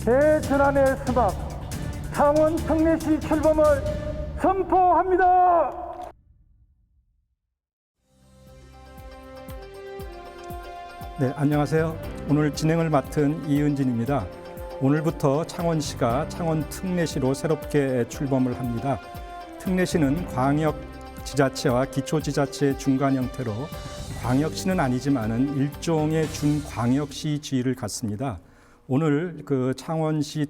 대전환의 수박 창원 특례시 출범을 선포합니다. 네, 안녕하세요. 오늘 진행을 맡은 이은진입니다. 오늘부터 창원시가 창원 특례시로 새롭게 출범을 합니다. 특례시는 광역지자체와 기초지자체의 중간 형태로 광역시는 아니지만은 일종의 준광역시 지위를 갖습니다. 오늘 그 창원시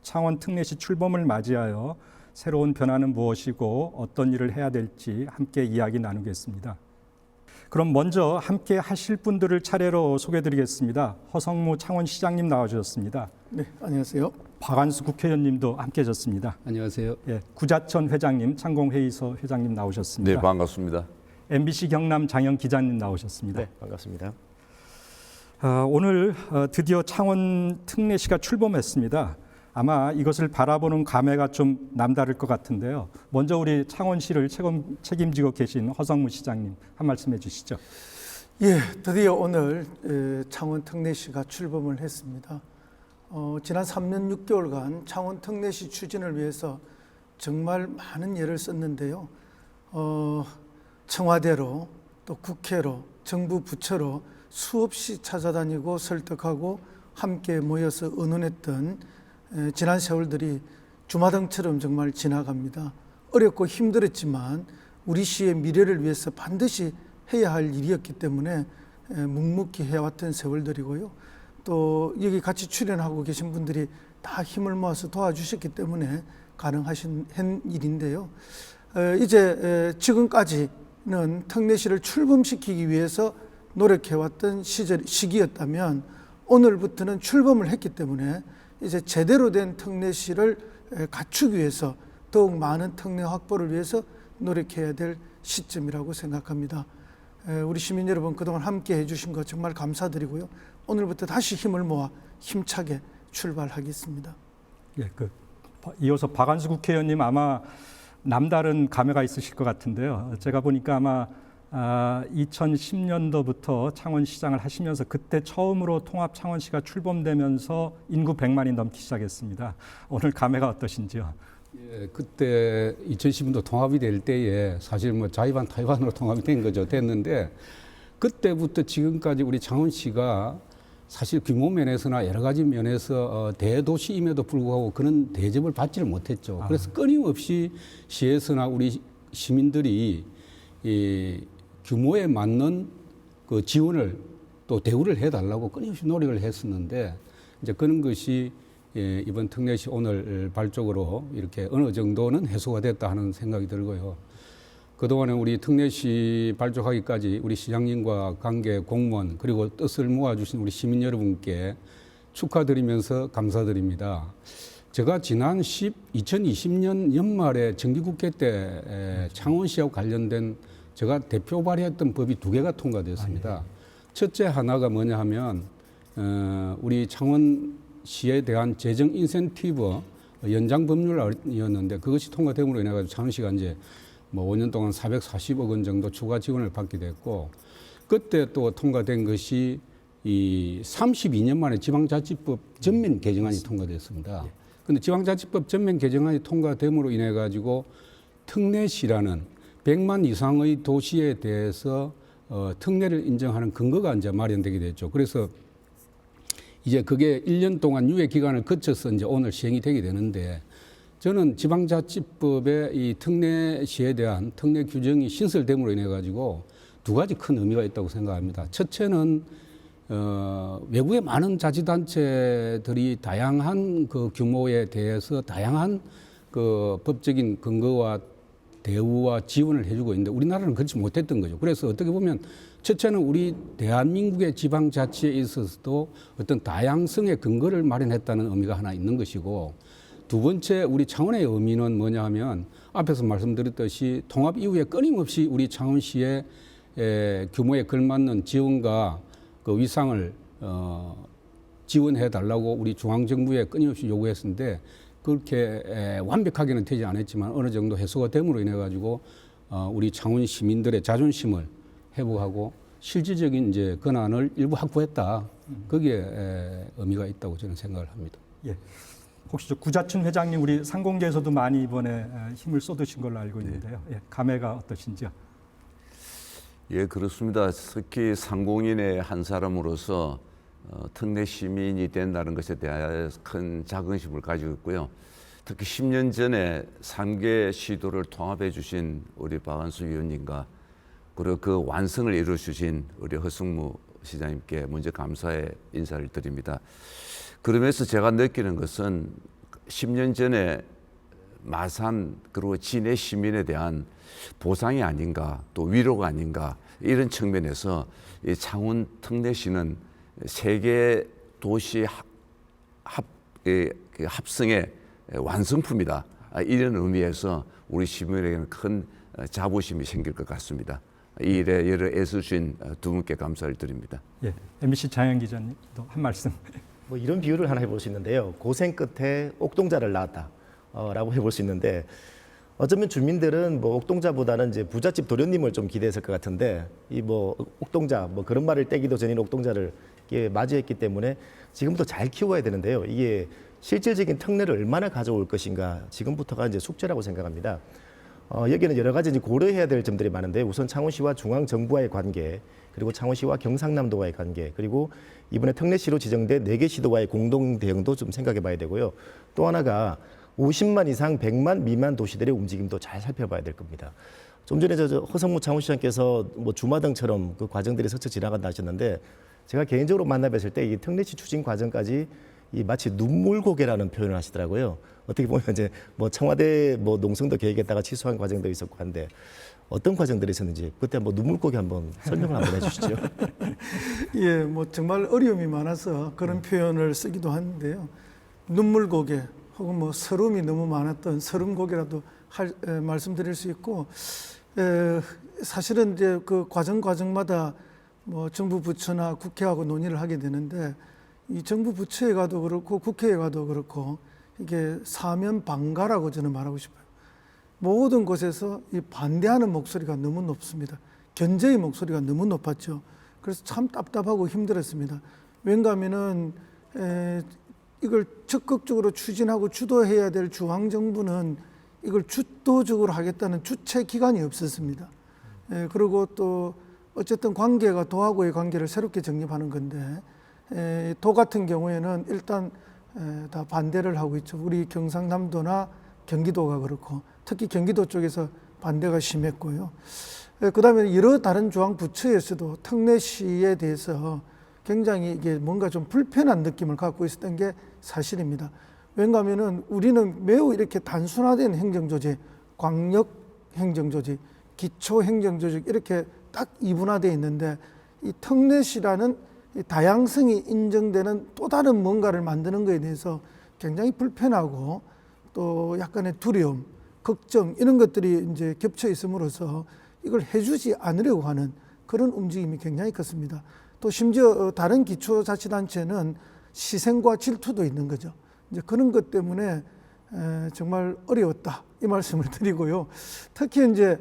창원 특례시 출범을 맞이하여 새로운 변화는 무엇이고 어떤 일을 해야 될지 함께 이야기 나누겠습니다. 그럼 먼저 함께 하실 분들을 차례로 소개해드리겠습니다. 허성무 창원시장님 나와주셨습니다. 네, 안녕하세요. 박완수 국회의원님도 함께 하셨습니다. 안녕하세요. 예, 구자천 회장님, 창공회의소 회장님 나오셨습니다. 네, 반갑습니다. MBC 경남 장영 기자님 나오셨습니다. 네, 반갑습니다. 오늘 드디어 창원 특례시가 출범했습니다. 아마 이것을 바라보는 감회가 좀 남다를 것 같은데요. 먼저 우리 창원시를 책임지고 계신 허성무 시장님 한 말씀 해주시죠. 예, 드디어 오늘 창원 특례시가 출범을 했습니다. 지난 3년 6개월간 창원 특례시 추진을 위해서 정말 많은 애를 썼는데요. 청와대로 또 국회로 정부 부처로 수없이 찾아다니고 설득하고 함께 모여서 의논했던 지난 세월들이 주마등처럼 정말 지나갑니다. 어렵고 힘들었지만 우리 시의 미래를 위해서 반드시 해야 할 일이었기 때문에 묵묵히 해왔던 세월들이고요. 또 여기 같이 출연하고 계신 분들이 다 힘을 모아서 도와주셨기 때문에 가능하신 일인데요. 이제 지금까지는 특례시를 출범시키기 위해서 노력해왔던 시기였다면 오늘부터는 출범을 했기 때문에 이제 제대로 된 특례시를 갖추기 위해서 더욱 많은 특례 확보를 위해서 노력해야 될 시점이라고 생각합니다. 우리 시민 여러분 그동안 함께 해주신 것 정말 감사드리고요. 오늘부터 다시 힘을 모아 힘차게 출발하겠습니다. 예, 이어서 박완수 국회의원님 아마 남다른 감회가 있으실 것 같은데요. 제가 보니까 아마 2010년도부터 창원시장을 하시면서 그때 처음으로 통합 창원시가 출범되면서 인구 100만이 넘기 시작했습니다. 오늘 감회가 어떠신지요? 예, 그때 2010년도 통합이 될 때에 사실 뭐 자의반 타의반으로 통합이 된 거죠. 됐는데 그때부터 지금까지 우리 창원시가 사실 규모 면에서나 여러 가지 면에서 대도시임에도 불구하고 그런 대접을 받지를 못했죠. 그래서 끊임없이 시에서나 우리 시민들이 이 규모에 맞는 그 지원을 또 대우를 해달라고 끊임없이 노력을 했었는데 이제 그런 것이 이번 특례시 오늘 발족으로 이렇게 어느 정도는 해소가 됐다 하는 생각이 들고요. 그동안에 우리 특례시 발족하기까지 우리 시장님과 관계 공무원 그리고 뜻을 모아주신 우리 시민 여러분께 축하드리면서 감사드립니다. 제가 지난 2020년 연말에 정기국회 때 창원시하고 관련된 제가 대표 발의했던 법이 2개가 통과됐습니다. 첫째 하나가 뭐냐 하면 우리 창원시에 대한 재정 인센티브 연장 법률이었는데 그것이 통과됨으로 인해 가지고 창원시가 이제 뭐 5년 동안 440억 원 정도 추가 지원을 받게 됐고 그때 또 통과된 것이 이 32년 만에 지방자치법 전면 개정안이 통과됐습니다. 그런데 지방자치법 전면 개정안이 통과됨으로 인해 가지고 특례시라는 100만 이상의 도시에 대해서 특례를 인정하는 근거가 이제 마련되게 됐죠. 그래서 이제 그게 1년 동안 유예 기간을 거쳐서 이제 오늘 시행이 되게 되는데 저는 지방자치법의 이 특례시에 대한 특례 규정이 신설됨으로 인해 가지고 2가지 큰 의미가 있다고 생각합니다. 첫째는 외국의 많은 자치단체들이 다양한 그 규모에 대해서 다양한 그 법적인 근거와 대우와 지원을 해주고 있는데 우리나라는 그렇지 못했던 거죠. 그래서 어떻게 보면 첫째는 우리 대한민국의 지방자치에 있어서도 어떤 다양성의 근거를 마련했다는 의미가 하나 있는 것이고 두 번째 우리 창원의 의미는 뭐냐 하면 앞에서 말씀드렸듯이 통합 이후에 끊임없이 우리 창원시의 규모에 걸맞는 지원과 그 위상을 지원해 달라고 우리 중앙정부에 끊임없이 요구했었는데 그렇게 완벽하게는 되지 않았지만 어느 정도 해소가 됨으로 인해 가지고 우리 창원 시민들의 자존심을 회복하고 실질적인 이제 권한을 일부 확보했다. 거기에 의미가 있다고 저는 생각을 합니다. 예. 혹시 저 구자춘 회장님 우리 상공계에서도 많이 이번에 힘을 쏟으신 걸로 알고 있는데요. 예, 감회가 어떠신지요? 예, 그렇습니다. 특히 상공인의 한 사람으로서 특례 시민이 된다는 것에 대해 큰 자긍심을 가지고 있고요. 특히 10년 전에 3개 시도를 통합해 주신 우리 박한수 위원님과 그리고 그 완성을 이루어 주신 우리 허승무 시장님께 먼저 감사의 인사를 드립니다. 그러면서 제가 느끼는 것은 10년 전에 마산 그리고 진해 시민에 대한 보상이 아닌가 또 위로가 아닌가 이런 측면에서 이 창원 특례시는 세계 도시 합성의 완성품이다. 이런 의미에서 우리 시민에게는 큰 자부심이 생길 것 같습니다. 이 일에 여러 애쓰신 두 분께 감사를 드립니다. 예, MBC 장현 기자님도 한 말씀. 뭐 이런 비유를 하나 해볼 수 있는데요. 고생 끝에 옥동자를 낳았다라고 해볼 수 있는데 어쩌면 주민들은 뭐 옥동자보다는 이제 부잣집 도련님을 좀 기대했을 것 같은데 이 뭐 옥동자 뭐 그런 말을 떼기도 전인 옥동자를 맞이했기 때문에 지금부터 잘 키워야 되는데요. 이게 실질적인 특례를 얼마나 가져올 것인가 지금부터가 이제 숙제라고 생각합니다. 여기는 여러 가지 이제 고려해야 될 점들이 많은데 우선 창원시와 중앙 정부와의 관계 그리고 창원시와 경상남도와의 관계 그리고 이번에 특례시로 지정된 4개 시도와의 공동 대응도 좀 생각해 봐야 되고요. 또 하나가 50만 이상 100만 미만 도시들의 움직임도 잘 살펴봐야 될 겁니다. 좀 전에 허성무 창원시장께서 뭐 주마등처럼 그 과정들이 스쳐 지나간다 하셨는데 제가 개인적으로 만나뵀을 때 이 특례시 추진 과정까지 이 마치 눈물고개라는 표현을 하시더라고요. 어떻게 보면 이제 뭐 청와대 뭐 농성도 계획했다가 취소한 과정도 있었고 한데 어떤 과정들이 있었는지 그때 한번 눈물고개 한번 설명을 한번 해주시죠. 예, 뭐 정말 어려움이 많아서 그런 표현을 쓰기도 하는데요. 눈물고개 혹은 뭐 서름이 너무 많았던 서름고개라도 말씀드릴 수 있고 사실은 이제 그 과정마다 뭐 정부 부처나 국회하고 논의를 하게 되는데 이 정부 부처에 가도 그렇고 국회에 가도 그렇고 이게 사면방가라고 저는 말하고 싶어요. 모든 곳에서 이 반대하는 목소리가 너무 높습니다. 견제의 목소리가 너무 높았죠. 그래서 참 답답하고 힘들었습니다. 왠가 하면은 이걸 적극적으로 추진하고 주도해야 될 중앙정부는 이걸 주도적으로 하겠다는 주체 기관이 없었습니다. 그리고 또 어쨌든 관계가 도하고의 관계를 새롭게 정립하는 건데 도 같은 경우에는 일단 다 반대를 하고 있죠. 우리 경상남도나 경기도가 그렇고 특히 경기도 쪽에서 반대가 심했고요. 그다음에 여러 다른 중앙부처에서도 특례시에 대해서 굉장히 이게 뭔가 좀 불편한 느낌을 갖고 있었던 게 사실입니다. 왜냐하면은 우리는 매우 이렇게 단순화된 행정조직, 광역행정조직, 기초행정조직 이렇게 딱 이분화되어 있는데 이 특례시라는 이 다양성이 인정되는 또 다른 뭔가를 만드는 것에 대해서 굉장히 불편하고 또 약간의 두려움, 걱정 이런 것들이 이제 겹쳐 있음으로써 이걸 해주지 않으려고 하는 그런 움직임이 굉장히 컸습니다. 또 심지어 다른 기초자치단체는 시생과 질투도 있는 거죠. 이제 그런 것 때문에 정말 어려웠다 이 말씀을 드리고요. 특히 이제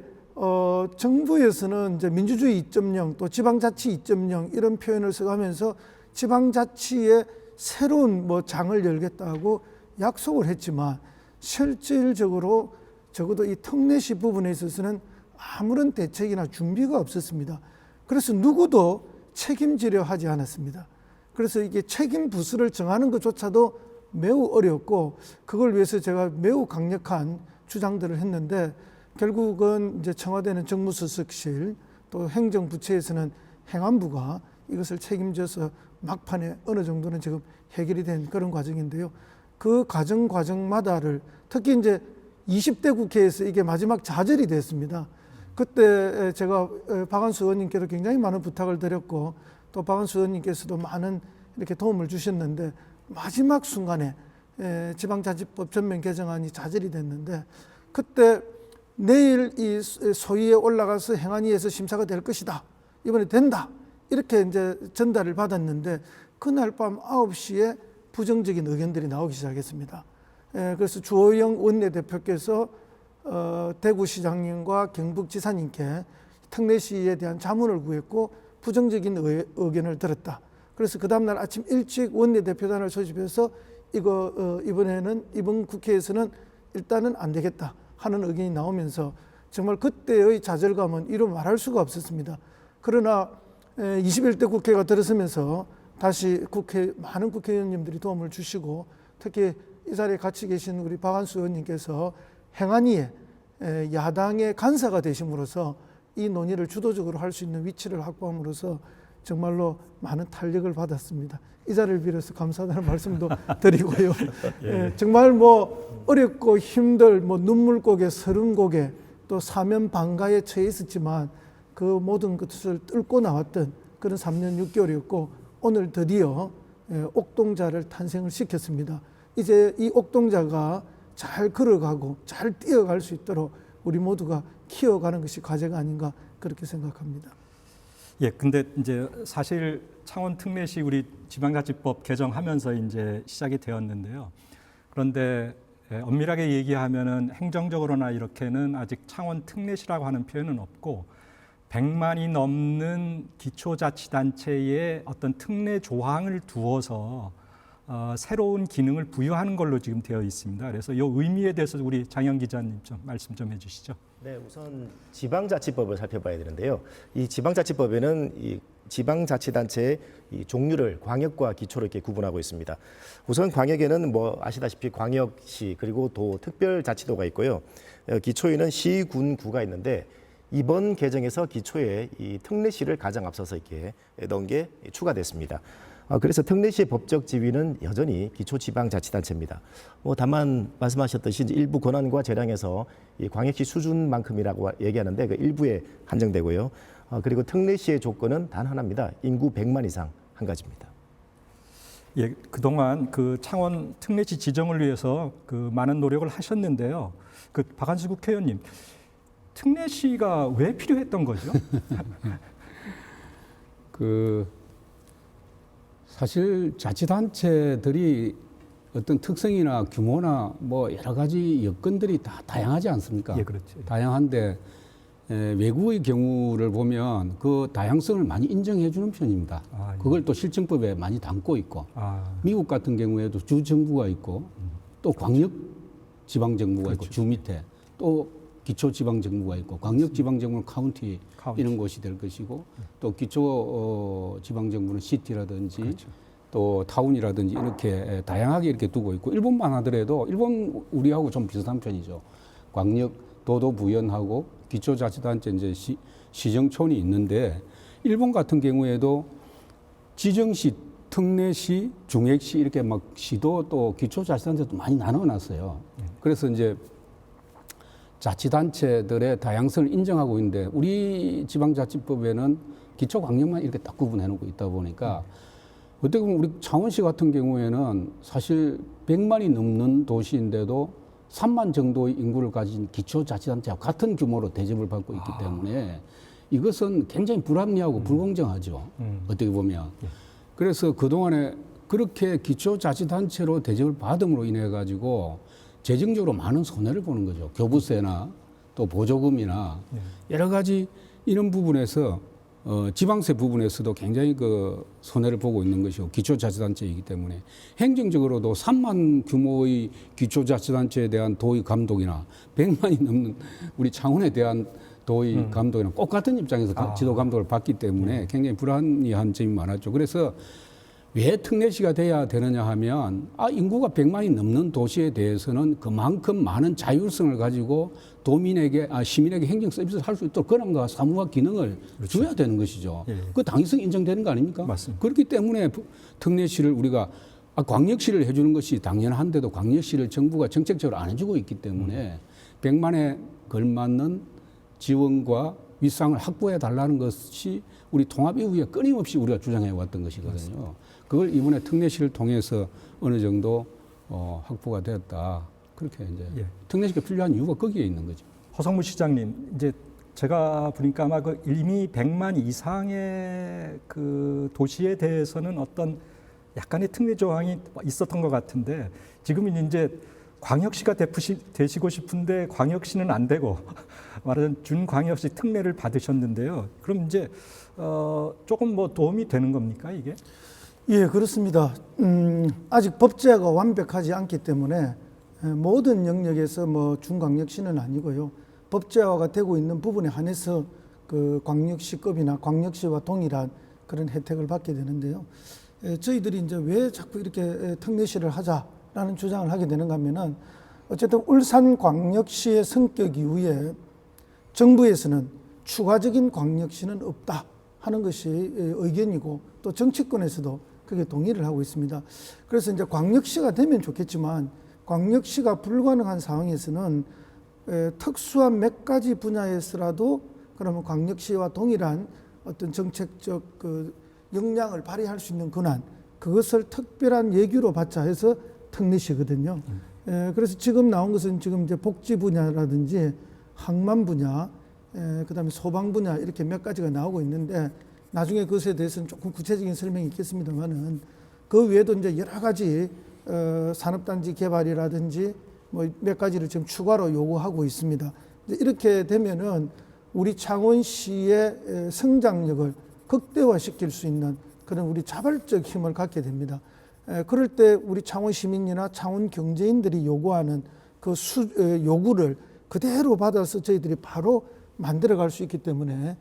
정부에서는 이제 민주주의 2.0 또 지방자치 2.0 이런 표현을 써가면서 지방자치의 새로운 뭐 장을 열겠다고 약속을 했지만 실질적으로 적어도 이 특례시 부분에 있어서는 아무런 대책이나 준비가 없었습니다. 그래서 누구도 책임지려 하지 않았습니다. 그래서 이게 책임 부서를 정하는 것조차도 매우 어렵고 그걸 위해서 제가 매우 강력한 주장들을 했는데 결국은 이제 청와대는 정무수석실 또 행정부처에서는 행안부가 이것을 책임져서 막판에 어느 정도는 지금 해결이 된 그런 과정인데요. 그 과정마다를 특히 이제 20대 국회에서 이게 마지막 좌절이 됐습니다. 그때 제가 박한수 의원님께도 굉장히 많은 부탁을 드렸고 또 박한수 의원님께서도 많은 이렇게 도움을 주셨는데 마지막 순간에 지방자치법 전면 개정안이 좌절이 됐는데 그때 내일 이 소위에 올라가서 행안위에서 심사가 될 것이다. 이번에 된다. 이렇게 이제 전달을 받았는데 그날 밤 9시에 부정적인 의견들이 나오기 시작했습니다. 그래서 주호영 원내대표께서 대구시장님과 경북지사님께 특례시에 대한 자문을 구했고 부정적인 의견을 들었다. 그래서 그 다음날 아침 일찍 원내대표단을 소집해서 이번에는 이번 국회에서는 일단은 안 되겠다 하는 의견이 나오면서 정말 그때의 좌절감은 이루 말할 수가 없었습니다. 그러나 21대 국회가 들어서면서 다시 많은 국회의원님들이 도움을 주시고 특히 이 자리에 같이 계신 우리 박한수 의원님께서 행안위에 야당의 간사가 되심으로써 이 논의를 주도적으로 할 수 있는 위치를 확보함으로써 정말로 많은 탄력을 받았습니다. 이 자리를 빌어서 감사하다는 말씀도 드리고요. 정말 뭐 어렵고 힘들 눈물고개, 서름고개 또 사면방가에 처해 있었지만 그 모든 것을 뚫고 나왔던 그런 3년 6개월이었고 오늘 드디어 옥동자를 탄생을 시켰습니다. 이제 이 옥동자가 잘 걸어가고 잘 뛰어갈 수 있도록 우리 모두가 키워가는 것이 과제가 아닌가 그렇게 생각합니다. 예, 근데 이제 사실 창원 특례시 우리 지방자치법 개정하면서 이제 시작이 되었는데요. 그런데 엄밀하게 얘기하면은 행정적으로나 이렇게는 아직 창원 특례시라고 하는 표현은 없고 100만이 넘는 기초자치단체의 어떤 특례 조항을 두어서 새로운 기능을 부여하는 걸로 지금 되어 있습니다. 그래서 이 의미에 대해서 우리 장영 기자님 좀 말씀 좀 해주시죠. 네, 우선 지방자치법을 살펴봐야 되는데요. 이 지방자치법에는 이 지방자치단체의 이 종류를 광역과 기초로 이렇게 구분하고 있습니다. 우선 광역에는 뭐 아시다시피 광역시 그리고 도, 특별자치도가 있고요. 기초에는 시, 군, 구가 있는데 이번 개정에서 기초에 이 특례시를 가장 앞서서 이렇게 넣은 게 추가됐습니다. 그래서 특례시의 법적 지위는 여전히 기초지방자치단체입니다. 다만 말씀하셨듯이 일부 권한과 재량에서 이 광역시 수준만큼이라고 얘기하는데 그 일부에 한정되고요. 그리고 특례시의 조건은 단 하나입니다. 인구 100만 이상 한 가지입니다. 예, 그동안 그 창원 특례시 지정을 위해서 그 많은 노력을 하셨는데요. 그 박한수 국회의원님, 특례시가 왜 필요했던 거죠? 사실 자치단체들이 어떤 특성이나 규모나 뭐 여러 가지 여건들이 다 다양하지 않습니까? 예, 그렇죠. 다양한데 외국의 경우를 보면 그 다양성을 많이 인정해 주는 편입니다. 아, 예. 그걸 또 실정법에 많이 담고 있고 아, 미국 같은 경우에도 주정부가 있고 또 광역 지방정부가 있고 주 밑에 또 기초지방정부가 있고 광역지방정부는 카운티 이런 곳이 될 것이고 또 기초지방정부는 시티라든지 또 타운이라든지 이렇게 다양하게 이렇게 두고 있고 일본만 하더라도 일본 우리하고 좀 비슷한 편이죠. 광역 도도 부연하고 기초자치단체 이제 시정촌이 있는데 일본 같은 경우에도 지정시, 특례시, 중액시 이렇게 막 시도 또 기초자치단체도 많이 나눠놨어요. 그래서 이제 자치단체들의 다양성을 인정하고 있는데 우리 지방자치법에는 기초광역만 이렇게 딱 구분해놓고 있다 보니까 어떻게 보면 우리 창원시 같은 경우에는 사실 100만이 넘는 도시인데도 3만 정도의 인구를 가진 기초자치단체와 같은 규모로 대접을 받고 있기 때문에 이것은 굉장히 불합리하고 불공정하죠. 어떻게 보면. 그래서 그동안에 그렇게 기초자치단체로 대접을 받음으로 인해 가지고 재정적으로 많은 손해를 보는 거죠. 교부세나 또 보조금이나 여러 가지 이런 부분에서 지방세 부분에서도 굉장히 그 손해를 보고 있는 것이고 기초자치단체이기 때문에 행정적으로도 3만 규모의 기초자치단체에 대한 도의 감독이나 100만이 넘는 우리 창원에 대한 도의 감독이나 똑같은 입장에서 지도 감독을 받기 때문에 굉장히 불합리한 점이 많았죠. 그래서 왜 특례시가 돼야 되느냐 하면 인구가 100만이 넘는 도시에 대해서는 그만큼 많은 자율성을 가지고 도민에게 시민에게 행정 서비스를 할 수 있도록 권한과 사무와 기능을 줘야 되는 것이죠. 그 당위성 인정되는 거 아닙니까? 맞습니다. 그렇기 때문에 특례시를 우리가 광역시를 해주는 것이 당연한데도 광역시를 정부가 정책적으로 안 해주고 있기 때문에 100만에 걸맞는 지원과 윗상을 확보해 달라는 것이 우리 통합 이후에 끊임없이 우리가 주장해 왔던 것이거든요. 맞습니다. 그걸 이번에 특례시를 통해서 어느 정도 확보가 되었다. 그렇게 이제 특례시가 필요한 이유가 거기에 있는 거죠. 허성무 시장님, 이제 제가 보니까 아마 그 이미 100만 이상의 그 도시에 대해서는 어떤 약간의 특례 조항이 있었던 것 같은데 지금은 이제 광역시가 되시고 싶은데 광역시는 안 되고 말하자면 준광역시 특례를 받으셨는데요. 그럼 이제 조금 뭐 도움이 되는 겁니까 이게? 예, 그렇습니다. 아직 법제화가 완벽하지 않기 때문에 모든 영역에서 뭐 준광역시는 아니고요. 법제화가 되고 있는 부분에 한해서 그 광역시급이나 광역시와 동일한 그런 혜택을 받게 되는데요. 저희들이 이제 왜 자꾸 이렇게 특례시를 하자라는 주장을 하게 되는가 하면은 어쨌든 울산광역시의 성격 이후에 정부에서는 추가적인 광역시는 없다 하는 것이 의견이고 또 정치권에서도 그게 동의를 하고 있습니다. 그래서 이제 광역시가 되면 좋겠지만 광역시가 불가능한 상황에서는 특수한 몇 가지 분야에서라도 그러면 광역시와 동일한 어떤 정책적 그 역량을 발휘할 수 있는 권한, 그것을 특별한 예규로 받자 해서 특례시거든요. 그래서 지금 나온 것은 지금 이제 복지 분야라든지 항만 분야, 그다음에 소방 분야 이렇게 몇 가지가 나오고 있는데 나중에 그것에 대해서는 조금 구체적인 설명이 있겠습니다만은 그 외에도 이제 여러 가지 산업단지 개발이라든지 뭐 몇 가지를 지금 추가로 요구하고 있습니다. 이렇게 되면은 우리 창원시의 성장력을 극대화시킬 수 있는 그런 우리 자발적 힘을 갖게 됩니다. 그럴 때 우리 창원 시민이나 창원 경제인들이 요구하는 그 요구를 그대로 받아서 저희들이 바로 만들어갈 수 있기 때문에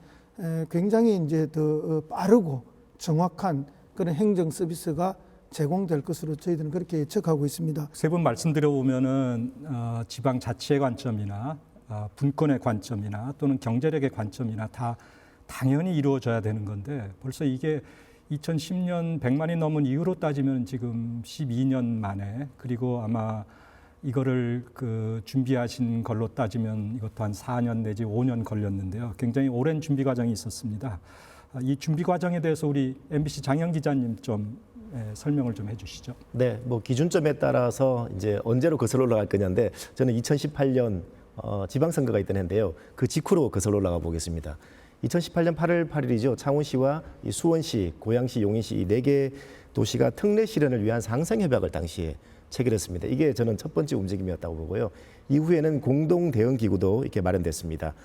굉장히 이제 더 빠르고 정확한 그런 행정 서비스가 제공될 것으로 저희들은 그렇게 예측하고 있습니다. 세 분 말씀드려보면은 지방 자치의 관점이나 분권의 관점이나 또는 경제력의 관점이나 다 당연히 이루어져야 되는 건데 벌써 이게 2010년 100만이 넘은 이후로 따지면 지금 12년 만에, 그리고 아마 이거를 그 준비하신 걸로 따지면 이것도 한 4년 내지 5년 걸렸는데요. 굉장히 오랜 준비 과정이 있었습니다. 이 준비 과정에 대해서 우리 MBC 장영 기자님 좀 설명을 좀 해주시죠. 네, 뭐 기준점에 따라서 이제 언제로 거슬러 올라갈 거냐인데 저는 2018년 지방선거가 있던 해인데요. 그 직후로 거슬러 올라가 보겠습니다. 2018년 8월 8일이죠. 창원시와 이 수원시, 고양시, 용인시 이 4개 도시가 특례 실현을 위한 상생협약을 당시에 체결했습니다. 이게 저는 첫 번째 움직임이었다고 보고요. 이후에는 공동 대응 기구도 이렇게 마련됐습니다.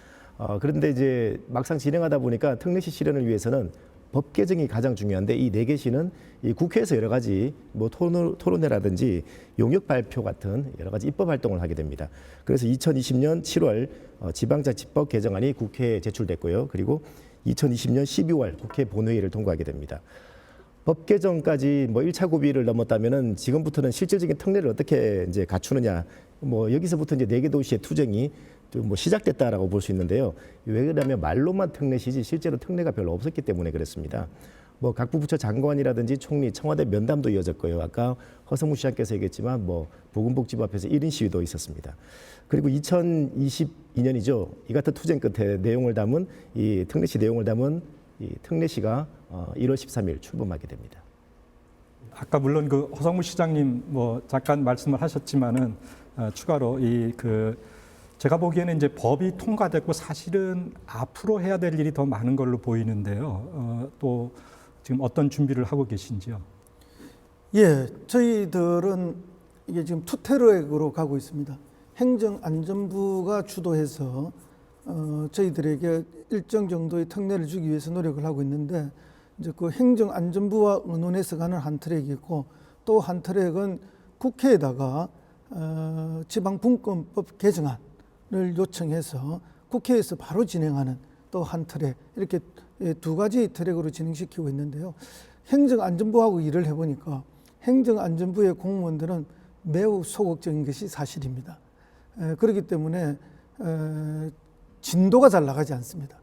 그런데 이제 막상 진행하다 보니까 특례시 실현을 위해서는 법 개정이 가장 중요한데 이 4개 시는 이 국회에서 여러 가지 뭐 토론회라든지 용역 발표 같은 여러 가지 입법 활동을 하게 됩니다. 그래서 2020년 7월 지방자치법 개정안이 국회에 제출됐고요. 그리고 2020년 12월 국회 본회의를 통과하게 됩니다. 법 개정까지 뭐 1차 고비를 넘었다면은 지금부터는 실질적인 특례를 어떻게 이제 갖추느냐, 뭐 여기서부터 이제 4개 도시의 투쟁이 뭐 시작됐다라고 볼 수 있는데요. 왜 그러냐면 말로만 특례시지 실제로 특례가 별로 없었기 때문에 그렇습니다. 뭐 각부 부처 장관이라든지 총리, 청와대 면담도 이어졌고요. 아까 허성무 시장께서 얘기했지만 뭐 보건복지부 앞에서 1인 시위도 있었습니다. 그리고 2022년이죠. 이 같은 투쟁 끝에 내용을 담은 이 특례시 내용을 담은 이 특례시가 1월 13일 출범하게 됩니다. 아까 물론 그 허성무 시장님 뭐 잠깐 말씀을 하셨지만은 추가로 제가 보기에는 이제 법이 통과됐고 사실은 앞으로 해야 될 일이 더 많은 걸로 보이는데요. 또 지금 어떤 준비를 하고 계신지요? 예, 저희들은 이게 지금 투트랙으로 가고 있습니다. 행정안전부가 주도해서 저희들에게 일정 정도의 특례를 주기 위해서 노력을 하고 있는데 이제 그 행정안전부와 의논해서 가는 한 트랙이 있고 또 한 트랙은 국회에다가 지방분권법 개정안을 요청해서 국회에서 바로 진행하는 또 한 트랙, 이렇게 2가지 트랙으로 진행시키고 있는데요. 행정안전부하고 일을 해보니까 행정안전부의 공무원들은 매우 소극적인 것이 사실입니다. 그렇기 때문에 진도가 잘 나가지 않습니다.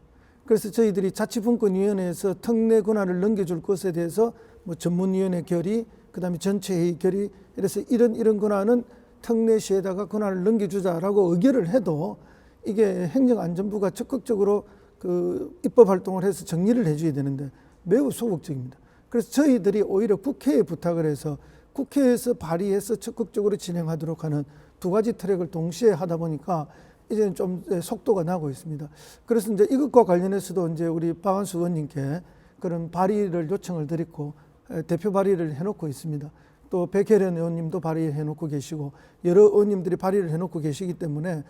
그래서 저희들이 자치분권위원회에서 특례 권한을 넘겨줄 것에 대해서 뭐 전문위원회 결의, 그다음에 전체회의 결의, 이래서 이런 권한은 특례시에다가 권한을 넘겨주자라고 의결을 해도 이게 행정안전부가 적극적으로 그 입법 활동을 해서 정리를 해줘야 되는데 매우 소극적입니다. 그래서 저희들이 오히려 국회에 부탁을 해서 국회에서 발의해서 적극적으로 진행하도록 하는 2가지 트랙을 동시에 하다 보니까 이제는 좀 속도가 나고 있습니다. 그래서 이제 이것과 관련해서도 이제 우리 박한수 의원님께 그런 발의를 요청을 드렸고 대표 발의를 해놓고 있습니다. 또 백혜련 의원님도 발의해 놓고 계시고 여러 의원님들이 발의를 해 놓고 계시기 때문에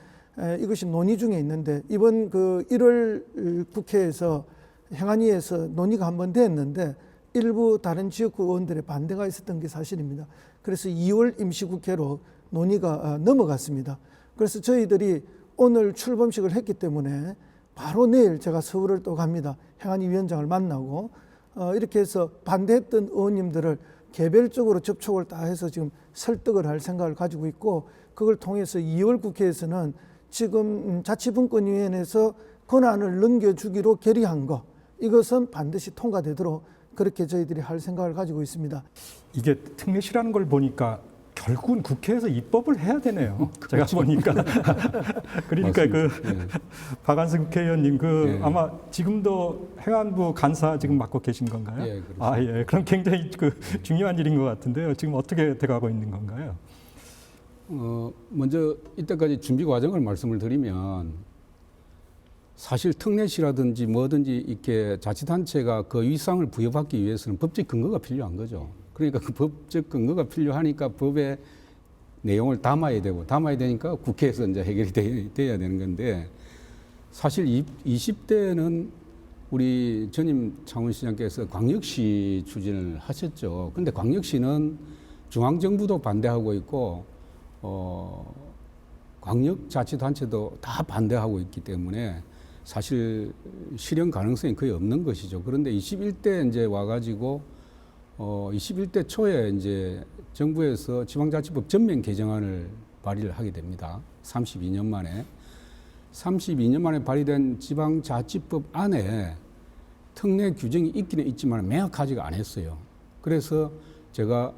이것이 논의 중에 있는데 이번 그 1월 국회에서 행안위에서 논의가 한번 됐는데 일부 다른 지역구 의원들의 반대가 있었던 게 사실입니다. 그래서 2월 임시국회로 논의가 넘어갔습니다. 그래서 저희들이 오늘 출범식을 했기 때문에 바로 내일 제가 서울을 또 갑니다. 행안위 위원장을 만나고 이렇게 해서 반대했던 의원님들을 개별적으로 접촉을 다 해서 지금 설득을 할 생각을 가지고 있고 그걸 통해서 2월 국회에서는 지금 자치분권위원회에서 권한을 넘겨주기로 결의한 거 이것은 반드시 통과되도록 그렇게 저희들이 할 생각을 가지고 있습니다. 이게 특례시라는 걸 보니까 결국은 국회에서 입법을 해야 되네요. 제가 보니까. 그러니까 그 박한승 국회의원님 아마 지금도 행안부 간사 지금 맡고 계신 건가요? 예, 그렇습니다. 예. 그럼 굉장히 중요한 일인 것 같은데요. 지금 어떻게 돼가고 있는 건가요? 먼저 이때까지 준비 과정을 말씀을 드리면 사실 특례시라든지 뭐든지 이렇게 자치단체가 그 위상을 부여받기 위해서는 법적 근거가 필요한 거죠. 그러니까 그 법적 근거가 필요하니까 법의 내용을 담아야 되니까 국회에서 이제 해결이 돼야 되는 건데 사실 20대는 우리 전임 창원시장께서 광역시 추진을 하셨죠. 근데 광역시는 중앙정부도 반대하고 있고 광역자치단체도 다 반대하고 있기 때문에 사실 실현 가능성이 거의 없는 것이죠. 그런데 21대 이제 와가지고 21대 초에 이제 정부에서 지방자치법 전면 개정안을 발의를 하게 됩니다. 32년 만에 발의된 지방자치법 안에 특례 규정이 있기는 있지만 명확하지가 않았어요. 그래서 제가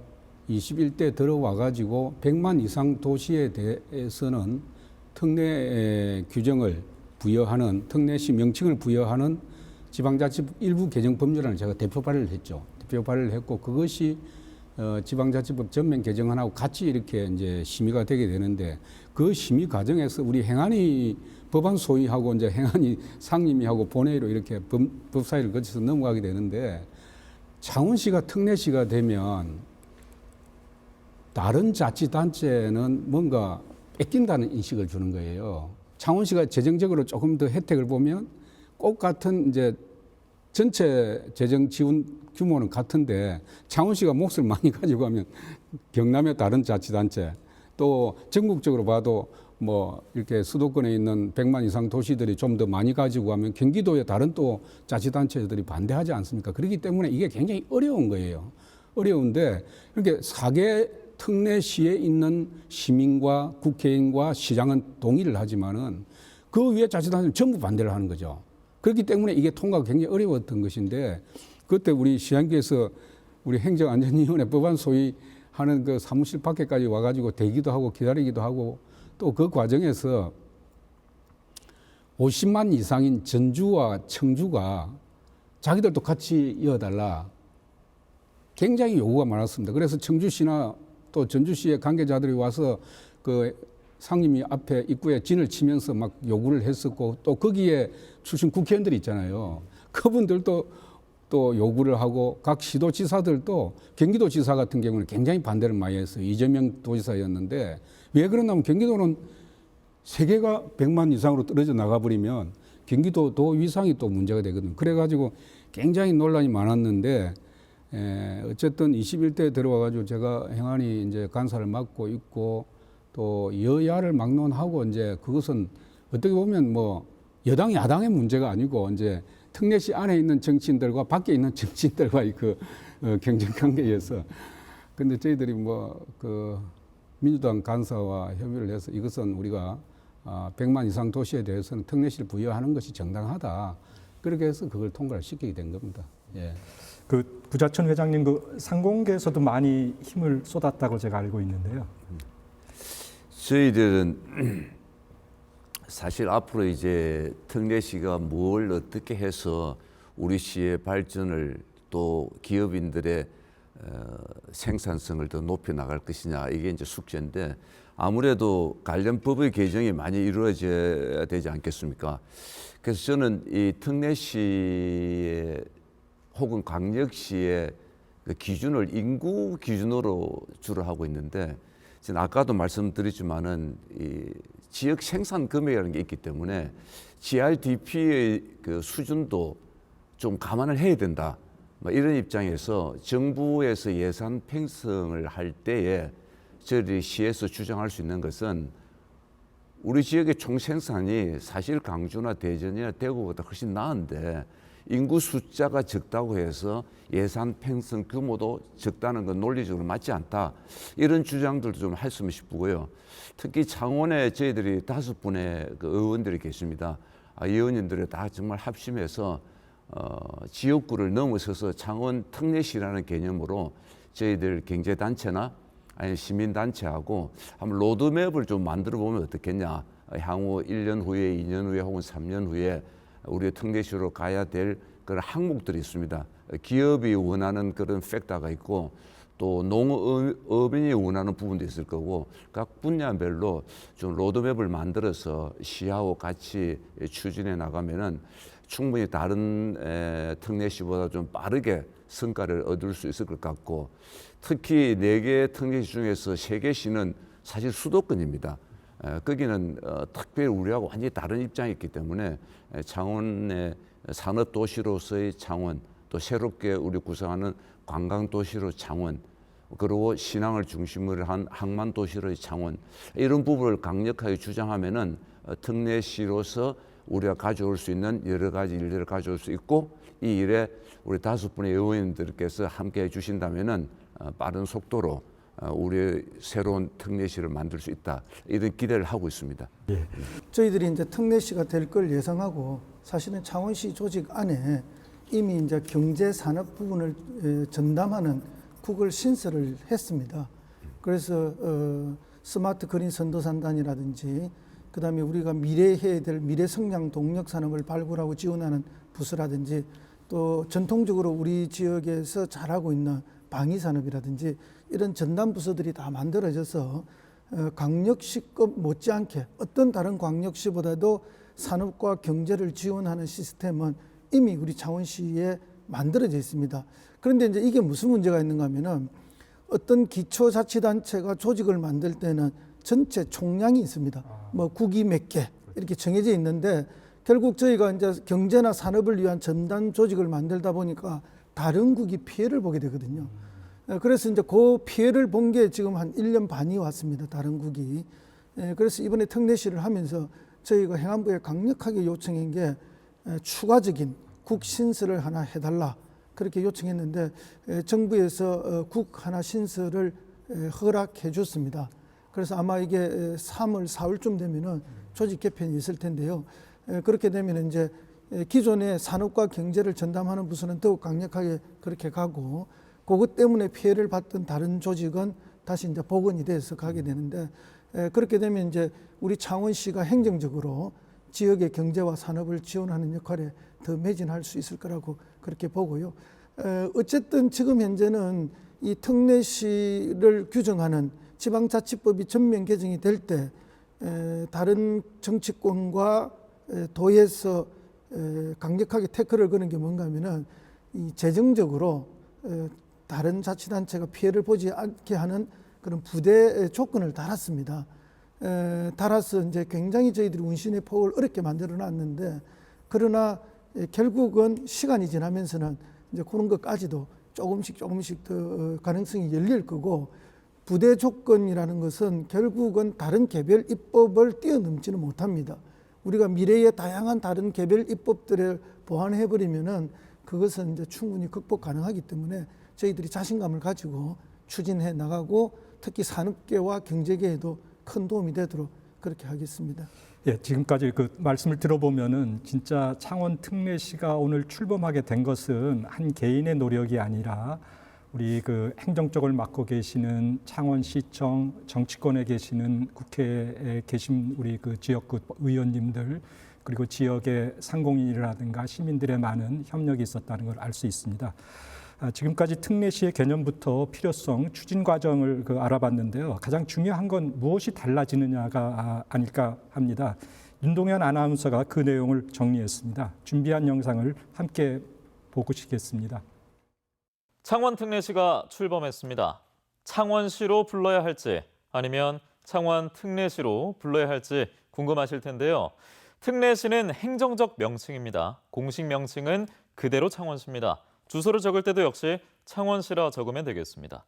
21대 들어와가지고 100만 이상 도시에 대해서는 특례 규정을 부여하는 특례시 명칭을 부여하는 지방자치법 일부 개정 법률안을 제가 대표 발의를 했죠. 대표 발의를 했고 그것이 지방자치법 전면 개정안하고 같이 이렇게 이제 심의가 되게 되는데 그 심의 과정에서 우리 행안위 법안 소위하고 이제 행안위 상임위하고 본회의로 이렇게 법사위를 거쳐서 넘어가게 되는데 창원시가 특례시가 되면 다른 자치단체는 뭔가 뺏긴다는 인식을 주는 거예요. 창원시가 재정적으로 조금 더 혜택을 보면 꼭 같은 이제 전체 재정 지원 규모는 같은데 창원시가 몫을 많이 가지고 하면 경남의 다른 자치단체 또 전국적으로 봐도 뭐 이렇게 수도권에 있는 100만 이상 도시들이 좀 더 많이 가지고 하면 경기도의 다른 또 자치단체들이 반대하지 않습니까? 그렇기 때문에 이게 굉장히 어려운 거예요. 어려운데 이렇게 4개 특례시에 있는 시민과 국회의원과 시장은 동의를 하지만은 그 위에 자치단체는 전부 반대를 하는 거죠. 그렇기 때문에 이게 통과가 굉장히 어려웠던 것인데 그때 우리 시장께서 우리 행정안전위원회 법안 소위하는 그 사무실 밖에까지 와가지고 대기도 하고 기다리기도 하고 또 그 과정에서 50만 이상인 전주와 청주가 자기들도 같이 이어달라 굉장히 요구가 많았습니다. 그래서 청주시나 또 전주시의 관계자들이 와서 그 상임위 앞에 입구에 진을 치면서 막 요구를 했었고 또 거기에 출신 국회의원들이 있잖아요. 그분들도 또 요구를 하고 각 시도지사들도 경기도지사 같은 경우는 굉장히 반대를 많이 했어요. 이재명 도지사였는데 왜 그러냐면 경기도는 세계가 100만 이상으로 떨어져 나가버리면 경기도 위상이 또 문제가 되거든요. 그래가지고 굉장히 논란이 많았는데 어쨌든 21대에 들어와가지고 제가 행안위 이제 간사를 맡고 있고 또 여야를 막론하고 이제 그것은 어떻게 보면 뭐 여당 야당의 문제가 아니고 이제 특례시 안에 있는 정치인들과 밖에 있는 정치인들과의 그 경쟁 관계에서 근데 저희들이 뭐 그 민주당 간사와 협의를 해서 이것은 우리가 100만 이상 도시에 대해서는 특례시를 부여하는 것이 정당하다. 그렇게 해서 그걸 통과를 시키게 된 겁니다. 예. 그 부자천 회장님 그 상공계에서도 많이 힘을 쏟았다고 제가 알고 있는데요. 저희들은 사실 앞으로 이제 특례시가 뭘 어떻게 해서 우리 시의 발전을 또 기업인들의 생산성을 더 높여 나갈 것이냐 이게 이제 숙제인데 아무래도 관련 법의 개정이 많이 이루어져야 되지 않겠습니까? 그래서 저는 이 특례시의 혹은 광역시의 그 기준을 인구 기준으로 주로 하고 있는데, 지금 아까도 말씀드렸지만은 이 지역 생산 금액이라는 게 있기 때문에 GRDP의 그 수준도 좀 감안을 해야 된다. 뭐 이런 입장에서 정부에서 예산 편성을 할 때에 저희들이 시에서 주장할 수 있는 것은, 우리 지역의 총 생산이 사실 광주나 대전이나 대구보다 훨씬 나은데 인구 숫자가 적다고 해서 예산 편성 규모도 적다는 건 논리적으로 맞지 않다. 이런 주장들도 좀 했으면 싶고요. 특히 창원에 저희들이 5분의 그 의원들이 계십니다. 의원님들이 다 정말 합심해서 지역구를 넘어서서 창원 특례시라는 개념으로 저희들 경제단체나 아니 시민단체하고 한번 로드맵을 좀 만들어 보면 어떻겠냐. 향후 1년 후에, 2년 후에 혹은 3년 후에 우리의 특례시로 가야 될 그런 항목들이 있습니다. 기업이 원하는 그런 팩터가 있고, 또 농업인이 원하는 부분도 있을 거고, 각 분야별로 좀 로드맵을 만들어서 시하고 같이 추진해 나가면은 충분히 다른 특례시보다 좀 빠르게 성과를 얻을 수 있을 것 같고, 특히 4개 특례시 중에서 3개 시는 사실 수도권입니다. 거기는 특별히 우리하고 완전히 다른 입장이 있기 때문에 창원의 산업도시로서의 창원, 또 새롭게 우리 구성하는 관광도시로 창원, 그리고 신앙을 중심으로 한 항만도시로의 창원, 이런 부분을 강력하게 주장하면은 특례시로서 우리가 가져올 수 있는 여러 가지 일들을 가져올 수 있고, 이 일에 우리 5분의 의원님들께서 함께 해주신다면은 빠른 속도로 우리의 새로운 특례시를 만들 수 있다, 이런 기대를 하고 있습니다. 예. 저희들이 이제 특례시가 될 걸 예상하고, 사실은 창원시 조직 안에 이미 이제 경제 산업 부분을 전담하는 국을 신설을 했습니다. 그래서 스마트 그린 선도산단이라든지, 그다음에 우리가 미래에 해야 될 미래 성장 동력 산업을 발굴하고 지원하는 부서라든지, 또 전통적으로 우리 지역에서 잘하고 있는 방위 산업이라든지, 이런 전담 부서들이 다 만들어져서 광역시급 못지않게 어떤 다른 광역시보다도 산업과 경제를 지원하는 시스템은 이미 우리 창원시에 만들어져 있습니다. 그런데 이제 이게 무슨 문제가 있는가 하면은, 어떤 기초자치단체가 조직을 만들 때는 전체 총량이 있습니다. 뭐 국이 몇 개 이렇게 정해져 있는데, 결국 저희가 이제 경제나 산업을 위한 전담 조직을 만들다 보니까 다른 국이 피해를 보게 되거든요. 그래서 이제 그 피해를 본 게 지금 한 1년 반이 왔습니다. 다른 국이. 그래서 이번에 특례시를 하면서 저희가 행안부에 강력하게 요청한 게 추가적인 국 신설을 하나 해달라, 그렇게 요청했는데 정부에서 국 하나 신설을 허락해 줬습니다. 그래서 아마 이게 3월, 4월쯤 되면은 조직 개편이 있을 텐데요. 그렇게 되면 이제 기존의 산업과 경제를 전담하는 부서는 더욱 강력하게 그렇게 가고, 그것 때문에 피해를 봤던 다른 조직은 다시 이제 복원이 돼서 가게 되는데, 그렇게 되면 이제 우리 창원시가 행정적으로 지역의 경제와 산업을 지원하는 역할에 더 매진할 수 있을 거라고 그렇게 보고요. 어쨌든 지금 현재는 이 특례시를 규정하는 지방자치법이 전면 개정이 될 때 다른 정치권과 도에서 강력하게 태클을 거는 게 뭔가 하면은, 이 재정적으로 다른 자치단체가 피해를 보지 않게 하는 그런 부대 조건을 달았습니다. 달아서 이제 굉장히 저희들이 운신의 폭을 어렵게 만들어 놨는데, 그러나 결국은 시간이 지나면서는 이제 그런 것까지도 조금씩 더 가능성이 열릴 거고, 부대 조건이라는 것은 결국은 다른 개별 입법을 뛰어넘지는 못합니다. 우리가 미래의 다양한 다른 개별 입법들을 보완해버리면은 그것은 이제 충분히 극복 가능하기 때문에 저희들이 자신감을 가지고 추진해 나가고, 특히 산업계와 경제계에도 큰 도움이 되도록 그렇게 하겠습니다. 예, 지금까지 그 말씀을 들어보면은 진짜 창원 특례시가 오늘 출범하게 된 것은 한 개인의 노력이 아니라 우리 그 행정적을 맡고 계시는 창원시청, 정치권에 계시는 국회에 계신 우리 그 지역구 의원님들, 그리고 지역의 상공인이라든가 시민들의 많은 협력이 있었다는 걸 알 수 있습니다. 지금까지 특례시의 개념부터 필요성, 추진 과정을 알아봤는데요. 가장 중요한 건 무엇이 달라지느냐가 아닐까 합니다. 윤동현 아나운서가 그 내용을 정리했습니다. 준비한 영상을 함께 보시겠습니다. 창원 특례시가 출범했습니다. 창원시로 불러야 할지 아니면 창원 특례시로 불러야 할지 궁금하실 텐데요. 특례시는 행정적 명칭입니다. 공식 명칭은 그대로 창원시입니다. 주소를 적을 때도 역시 창원시라 적으면 되겠습니다.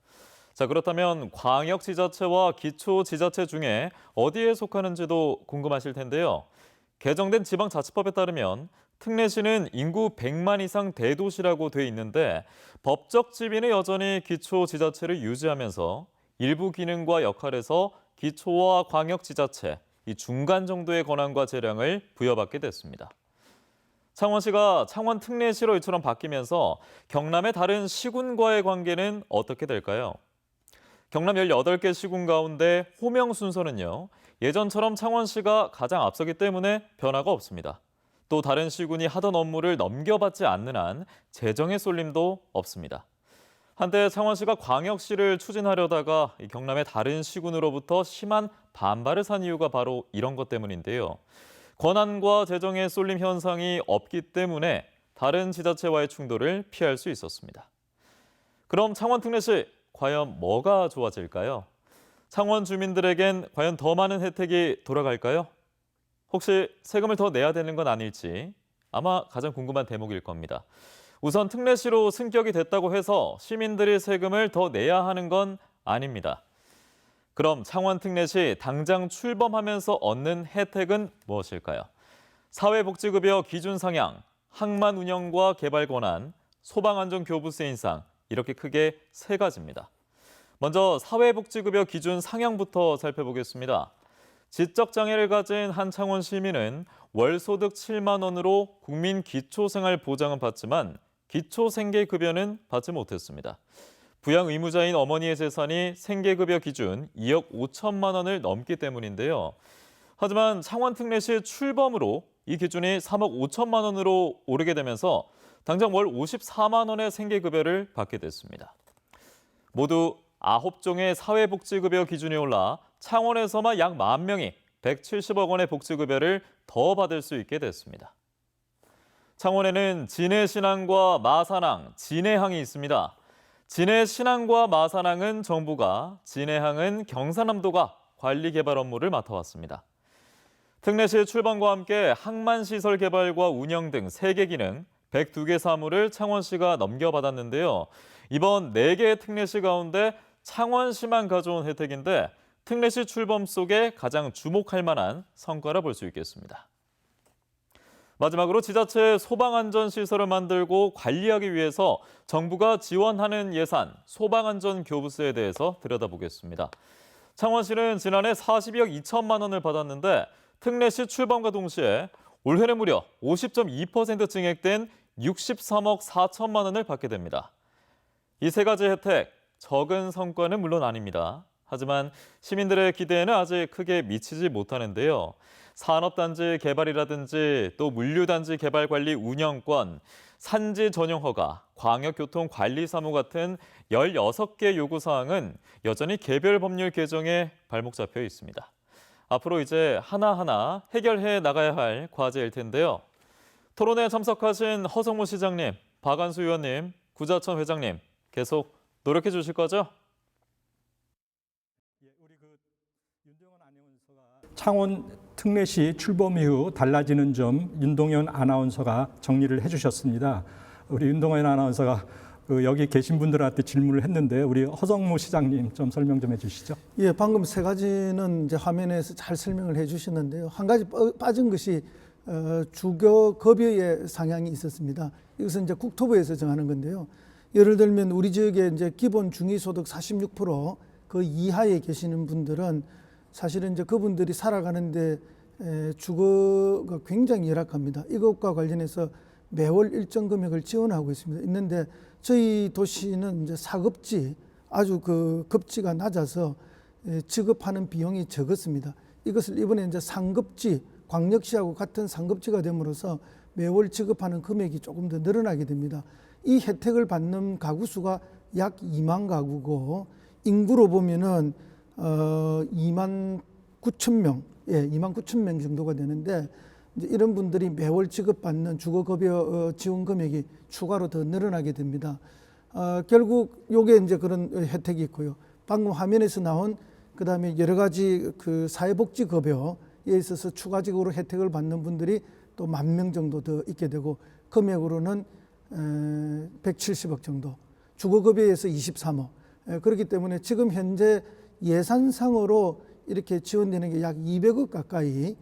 자, 그렇다면 광역지자체와 기초지자체 중에 어디에 속하는지도 궁금하실 텐데요. 개정된 지방자치법에 따르면 특례시는 인구 100만 이상 대도시라고 돼 있는데 법적 지위는 여전히 기초지자체를 유지하면서 일부 기능과 역할에서 기초와 광역지자체, 이 중간 정도의 권한과 재량을 부여받게 됐습니다. 창원시가 창원 특례시로 이처럼 바뀌면서 경남의 다른 시군과의 관계는 어떻게 될까요? 경남 18개 시군 가운데 호명 순서는요, 예전처럼 창원시가 가장 앞서기 때문에 변화가 없습니다. 또 다른 시군이 하던 업무를 넘겨받지 않는 한 재정의 쏠림도 없습니다. 한때 창원시가 광역시를 추진하려다가 경남의 다른 시군으로부터 심한 반발을 산 이유가 바로 이런 것 때문인데요. 권한과 재정의 쏠림 현상이 없기 때문에 다른 지자체와의 충돌을 피할 수 있었습니다. 그럼 창원 특례시 과연 뭐가 좋아질까요? 창원 주민들에겐 과연 더 많은 혜택이 돌아갈까요? 혹시 세금을 더 내야 되는 건 아닐지 아마 가장 궁금한 대목일 겁니다. 우선 특례시로 승격이 됐다고 해서 시민들이 세금을 더 내야 하는 건 아닙니다. 그럼 창원 특례시 당장 출범하면서 얻는 혜택은 무엇일까요? 사회복지급여 기준 상향, 항만 운영과 개발 권한, 소방안전교부세 인상, 이렇게 크게 세 가지입니다. 먼저 사회복지급여 기준 상향부터 살펴보겠습니다. 지적장애를 가진 한 창원 시민은 월소득 7만 원으로 국민 기초생활보장은 받지만 기초생계급여는 받지 못했습니다. 부양 의무자인 어머니의 재산이 생계급여 기준 2억 5천만 원을 넘기 때문인데요. 하지만 창원 특례시 출범으로 이 기준이 3억 5천만 원으로 오르게 되면서 당장 월 54만 원의 생계급여를 받게 됐습니다. 모두 9종의 사회복지급여 기준이 올라 창원에서만 약 10,000명이 170억 원의 복지급여를 더 받을 수 있게 됐습니다. 창원에는 진해신항과 마산항, 진해항이 있습니다. 진해신항과 마산항은 정부가, 진해항은 경상남도가 관리 개발 업무를 맡아왔습니다. 특례시 출범과 함께 항만시설 개발과 운영 등 3개 기능, 102개 사무를 창원시가 넘겨받았는데요. 이번 4개의 특례시 가운데 창원시만 가져온 혜택인데 특례시 출범 속에 가장 주목할 만한 성과라 볼 수 있겠습니다. 마지막으로 지자체 소방안전시설을 만들고 관리하기 위해서 정부가 지원하는 예산, 소방안전교부세에 대해서 들여다보겠습니다. 창원시는 지난해 42억 2천만 원을 받았는데 특례시 출범과 동시에 올해는 무려 50.2% 증액된 63억 4천만 원을 받게 됩니다. 이 세 가지 혜택, 적은 성과는 물론 아닙니다. 하지만 시민들의 기대에는 아직 크게 미치지 못하는데요. 산업단지 개발이라든지 또 물류단지 개발관리 운영권, 산지 전용 허가, 광역교통관리사무 같은 16개 요구사항은 여전히 개별 법률 개정에 발목 잡혀 있습니다. 앞으로 이제 하나하나 해결해 나가야 할 과제일 텐데요. 토론회에 참석하신 허성무 시장님, 박안수 의원님, 구자천 회장님 계속 노력해 주실 거죠? 창원 특례시 출범 이후 달라지는 점 윤동현 아나운서가 정리를 해주셨습니다. 우리 윤동현 아나운서가 여기 계신 분들한테 질문을 했는데 우리 허성무 시장님 좀 설명 좀 해주시죠. 예, 방금 세 가지는 이제 화면에서 잘 설명을 해주셨는데요. 한 가지 빠진 것이 주거 급여의 상향이 있었습니다. 이것은 이제 국토부에서 정하는 건데요. 예를 들면 우리 지역에 이제 기본 중위소득 46% 그 이하에 계시는 분들은 사실은 이제 그분들이 살아가는데 주거가 굉장히 열악합니다. 이것과 관련해서 매월 일정 금액을 지원하고 있는데 저희 도시는 이제 사급지 아주 그 급지가 낮아서 지급하는 비용이 적었습니다. 이것을 이번에 이제 상급지 광역시하고 같은 상급지가 됨으로써 매월 지급하는 금액이 조금 더 늘어나게 됩니다. 이 혜택을 받는 가구 수가 약 2만 가구고 인구로 보면은 2만 9천 명, 2만 9천 명 정도가 되는데 이제 이런 분들이 매월 지급받는 주거급여 지원 금액이 추가로 더 늘어나게 됩니다. 결국 요게 이제 그런 혜택이 있고요. 방금 화면에서 나온 그다음에 여러 가지 그 사회복지급여에 있어서 추가적으로 혜택을 받는 분들이 또 10,000명 정도 더 있게 되고 금액으로는 170억 정도, 주거급여에서 23억. 그렇기 때문에 지금 현재 예산상으로 이렇게 지원되는 게 약 200억 가까이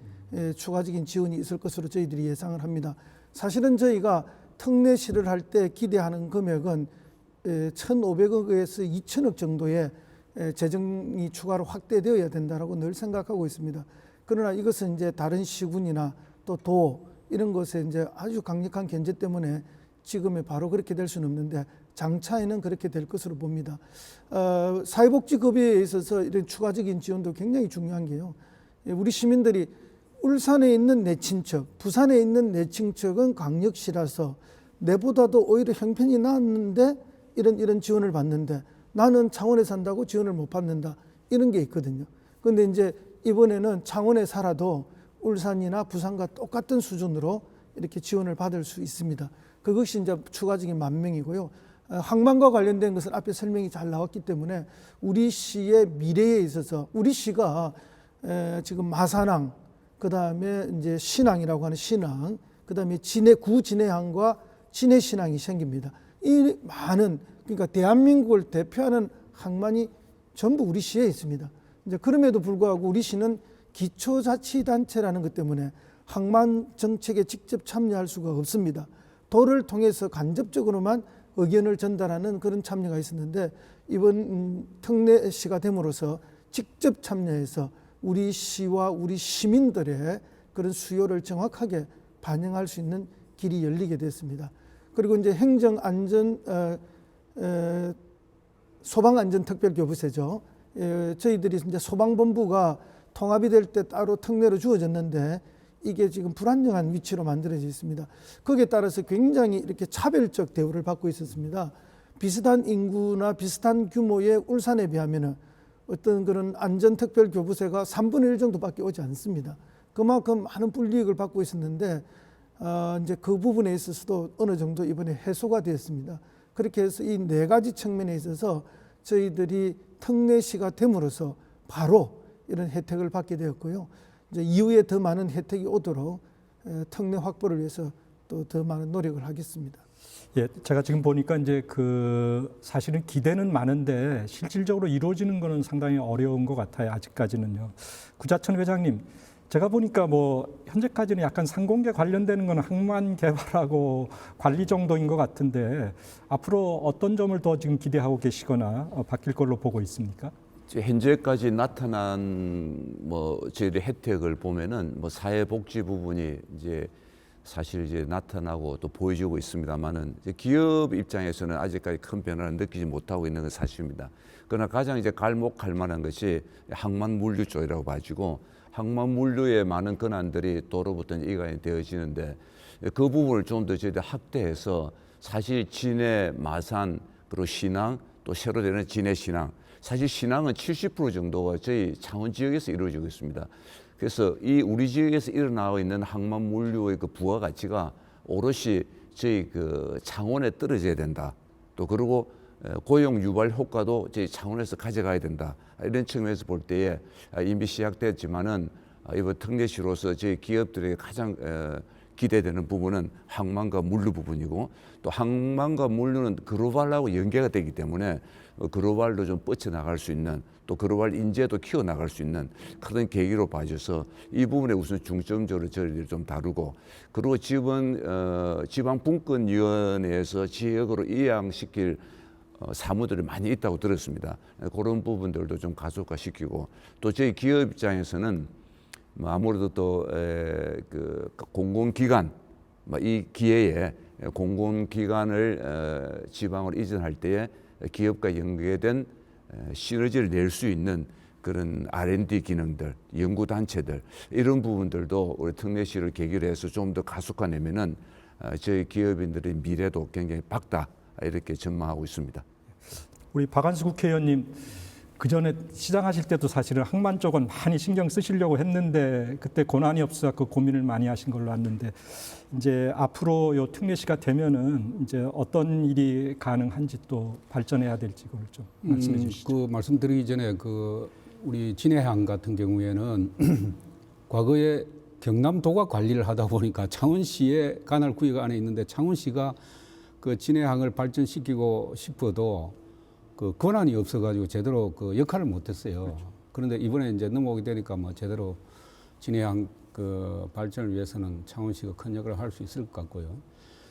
추가적인 지원이 있을 것으로 저희들이 예상을 합니다. 사실은 저희가 특례시를 할 때 기대하는 금액은 1,500억에서 2,000억 정도의 재정이 추가로 확대되어야 된다라고 늘 생각하고 있습니다. 그러나 이것은 이제 다른 시군이나 또 도 이런 것에 이제 아주 강력한 견제 때문에 지금에 바로 그렇게 될 수는 없는데 장차에는 그렇게 될 것으로 봅니다. 사회복지급여에 있어서 이런 추가적인 지원도 굉장히 중요한 게요. 우리 시민들이 울산에 있는 내 친척, 부산에 있는 내 친척은 광역시라서 내보다도 오히려 형편이 나았는데 이런 지원을 받는데 나는 창원에 산다고 지원을 못 받는다. 이런 게 있거든요. 그런데 이제 이번에는 창원에 살아도 울산이나 부산과 똑같은 수준으로 이렇게 지원을 받을 수 있습니다. 그것이 이제 추가적인 10,000명이고요. 항만과 관련된 것은 앞에 설명이 잘 나왔기 때문에 우리 시의 미래에 있어서 우리 시가 지금 마산항, 그 다음에 이제 신항이라고 하는 신항, 그 다음에 구진해항과 진해신항이 생깁니다. 이 많은, 그러니까 대한민국을 대표하는 항만이 전부 우리 시에 있습니다. 이제 그럼에도 불구하고 우리 시는 기초자치단체라는 것 때문에 항만 정책에 직접 참여할 수가 없습니다. 도를 통해서 간접적으로만 의견을 전달하는 그런 참여가 있었는데 이번 특례시가 됨으로써 직접 참여해서 우리 시와 우리 시민들의 그런 수요를 정확하게 반영할 수 있는 길이 열리게 됐습니다. 그리고 이제 행정안전, 소방안전특별교부세죠. 저희들이 이제 소방본부가 통합이 될 때 따로 특례로 주어졌는데 이게 지금 불안정한 위치로 만들어져 있습니다. 거기에 따라서 굉장히 이렇게 차별적 대우를 받고 있었습니다. 비슷한 인구나 비슷한 규모의 울산에 비하면은 어떤 그런 안전특별교부세가 3분의 1 정도밖에 오지 않습니다. 그만큼 많은 불이익을 받고 있었는데 이제 그 부분에 있어서도 어느 정도 이번에 해소가 되었습니다. 그렇게 해서 이 4가지 측면에 있어서 저희들이 특례시가 됨으로써 바로 이런 혜택을 받게 되었고요. 이제 이후에 더 많은 혜택이 오도록 특례 확보를 위해서 또 더 많은 노력을 하겠습니다. 예, 제가 지금 보니까 이제 사실은 기대는 많은데 실질적으로 이루어지는 거는 상당히 어려운 것 같아요. 아직까지는요. 구자천 회장님, 제가 보니까 현재까지는 약간 상공계 관련되는 건 항만 개발하고 관리 정도인 것 같은데 앞으로 어떤 점을 더 지금 기대하고 계시거나 바뀔 걸로 보고 있습니까? 현재까지 나타난 저희의 혜택을 보면은 사회복지 부분이 이제 사실 이제 나타나고 또 보여지고 있습니다만은 기업 입장에서는 아직까지 큰 변화를 느끼지 못하고 있는 건 사실입니다. 그러나 가장 이제 갈목할 만한 것이 항만 물류 쪽이라고 봐지고 항만 물류의 많은 권한들이 도로부터 이관이 되어지는데 그 부분을 좀 더 저희들 확대해서 사실 진해, 마산, 그리고 신항 또 새로 되는 진해 신항 사실 신항은 70% 정도가 저희 창원 지역에서 이루어지고 있습니다. 그래서 이 우리 지역에서 일어나고 있는 항만 물류의 그 부가 가치가 오롯이 저희 창원에 떨어져야 된다. 또 그리고 고용 유발 효과도 저희 창원에서 가져가야 된다. 이런 측면에서 볼 때에 이미 시작됐지만은 이번 특례시로서 저희 기업들에게 가장 기대되는 부분은 항만과 물류 부분이고 또 항만과 물류는 글로벌하고 연계가 되기 때문에 글로벌로 좀 뻗쳐나갈 수 있는 또 글로벌 인재도 키워나갈 수 있는 그런 계기로 봐줘서 이 부분에 우선 중점적으로 저희들이 좀 다루고 그리고 지방분권위원회에서 지역으로 이양시킬 사무들이 많이 있다고 들었습니다. 그런 부분들도 좀 가속화시키고 또 저희 기업 입장에서는 아무래도 또 공공기관 이 기회에 공공기관을 지방으로 이전할 때에 기업과 연계된 시너지를 낼 수 있는 그런 R&D 기능들, 연구단체들 이런 부분들도 우리 특례시를 계기로 해서 좀 더 가속화내면은 저희 기업인들의 미래도 굉장히 밝다 이렇게 전망하고 있습니다. 우리 박한수 국회의원님, 그 전에 시장하실 때도 사실은 항만 쪽은 많이 신경 쓰시려고 했는데 그때 권한이 없어서 그 고민을 많이 하신 걸로 아는데 이제 앞으로 요 특례시가 되면은 이제 어떤 일이 가능한지 또 발전해야 될지 그걸 좀 말씀해 주시죠. 그 말씀드리기 전에 그 우리 진해항 같은 경우에는 과거에 경남도가 관리를 하다 보니까 창원시의 관할구역 안에 있는데 창원시가 그 진해항을 발전시키고 싶어도 그 권한이 없어가지고 제대로 그 역할을 못했어요. 그렇죠. 그런데 이번에 이제 넘어오게 되니까 뭐 제대로 진해항 그 발전을 위해서는 창원시가 큰 역할을 할 수 있을 것 같고요.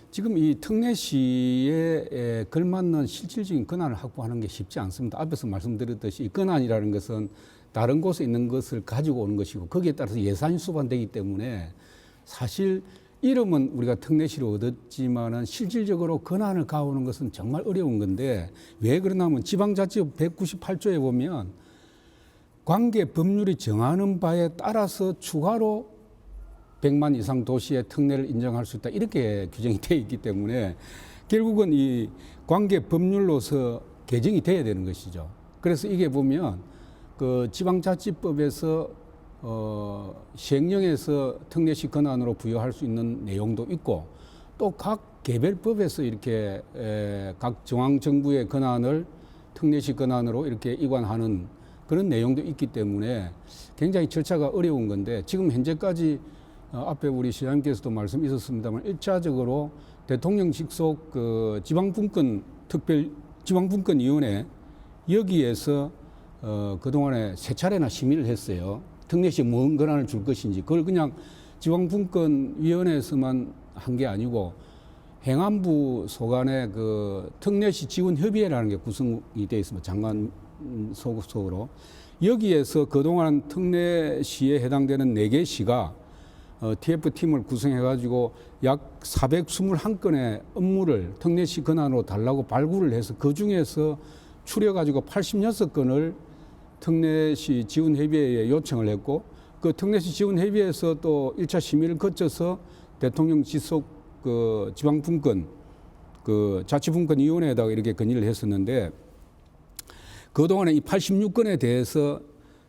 지금 이 특례시에 걸맞는 실질적인 권한을 확보하는 게 쉽지 않습니다. 앞에서 말씀드렸듯이 이 권한이라는 것은 다른 곳에 있는 것을 가지고 오는 것이고 거기에 따라서 예산이 수반되기 때문에 사실 이름은 우리가 특례시로 얻었지만은 실질적으로 권한을 가오는 것은 정말 어려운 건데 왜 그러냐면 지방자치법 198조에 보면 관계 법률이 정하는 바에 따라서 추가로 100만 이상 도시의 특례를 인정할 수 있다 이렇게 규정이 되어 있기 때문에 결국은 이 관계 법률로서 개정이 돼야 되는 것이죠. 그래서 이게 보면 그 지방자치법에서 시행령에서 특례시 권한으로 부여할 수 있는 내용도 있고 또 각 개별법에서 이렇게 각 중앙정부의 권한을 특례시 권한으로 이렇게 이관하는 그런 내용도 있기 때문에 굉장히 절차가 어려운 건데 지금 현재까지 앞에 우리 시장님께서도 말씀 있었습니다만 1차적으로 대통령 직속 그 지방분권위원회 여기에서 그동안에 3차례나 심의를 했어요. 특례시에 뭔 권한을 줄 것인지 그걸 그냥 지방분권위원회에서만 한 게 아니고 행안부 소관의 그 특례시 지원협의회라는 게 구성이 되어 있습니다. 장관 소속으로 여기에서 그동안 특례시에 해당되는 4개 시가 TF팀을 구성해가지고 약 421건의 업무를 특례시 권한으로 달라고 발굴을 해서 그 중에서 추려가지고 86건을 특례시 지원협의회에 요청을 했고 그 특례시 지원협의회에서 또 1차 심의를 거쳐서 대통령 직속 그 지방분권 그 자치분권위원회에다가 이렇게 건의를 했었는데 그동안에 이 86건에 대해서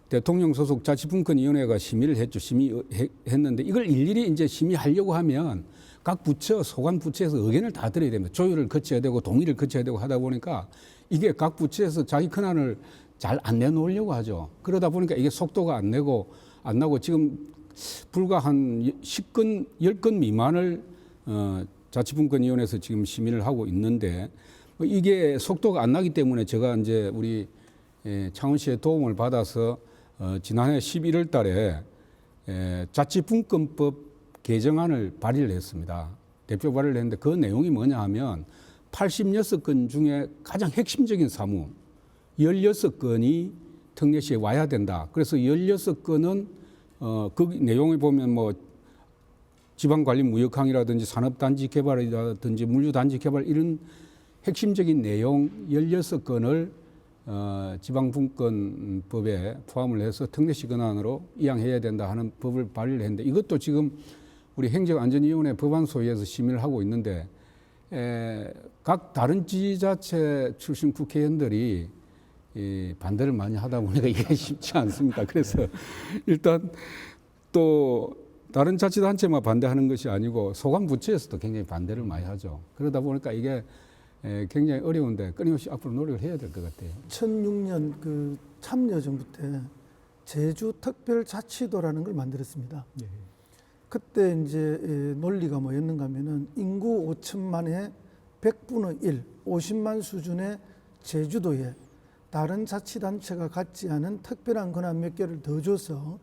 대통령 소속 자치분권위원회가 심의를 했죠. 심의했는데 이걸 일일이 이제 심의하려고 하면 각 부처, 소관 부처에서 의견을 다 들어야 됩니다. 조율을 거쳐야 되고 동의를 거쳐야 되고 하다 보니까 이게 각 부처에서 자기 권한을 잘 안 내놓으려고 하죠. 그러다 보니까 이게 속도가 안 나고 지금 불과 한 10건, 10건 미만을 자치분권위원회에서 지금 심의를 하고 있는데 이게 속도가 안 나기 때문에 제가 이제 우리 창원시의 도움을 받아서 지난해 11월 달에 자치분권법 개정안을 발의를 했습니다. 대표 발의를 했는데 그 내용이 뭐냐 하면 86건 중에 가장 핵심적인 사무 16건이 특례시에 와야 된다. 그래서 16건은 그 내용에 보면 뭐 지방관리무역항이라든지 산업단지 개발이라든지 물류단지 개발 이런 핵심적인 내용 16건을 지방분권법에 포함을 해서 특례시 권한으로 이양해야 된다 하는 법을 발의를 했는데 이것도 지금 우리 행정안전위원회 법안소위에서 심의를 하고 있는데 각 다른 지자체 출신 국회의원들이 반대를 많이 하다 보니까 이게 쉽지 않습니다. 그래서 일단 또 다른 자치단체만 반대하는 것이 아니고 소관부처에서도 굉장히 반대를 많이 하죠. 그러다 보니까 이게 굉장히 어려운데 끊임없이 앞으로 노력을 해야 될 것 같아요. 2006년 그 참여정부 때 제주특별자치도라는 걸 만들었습니다. 네. 그때 이제 논리가 뭐였는가 하면은 인구 5천만의 100분의 1, 50만 수준의 제주도에 다른 자치단체가 갖지 않은 특별한 권한 몇 개를 더 줘서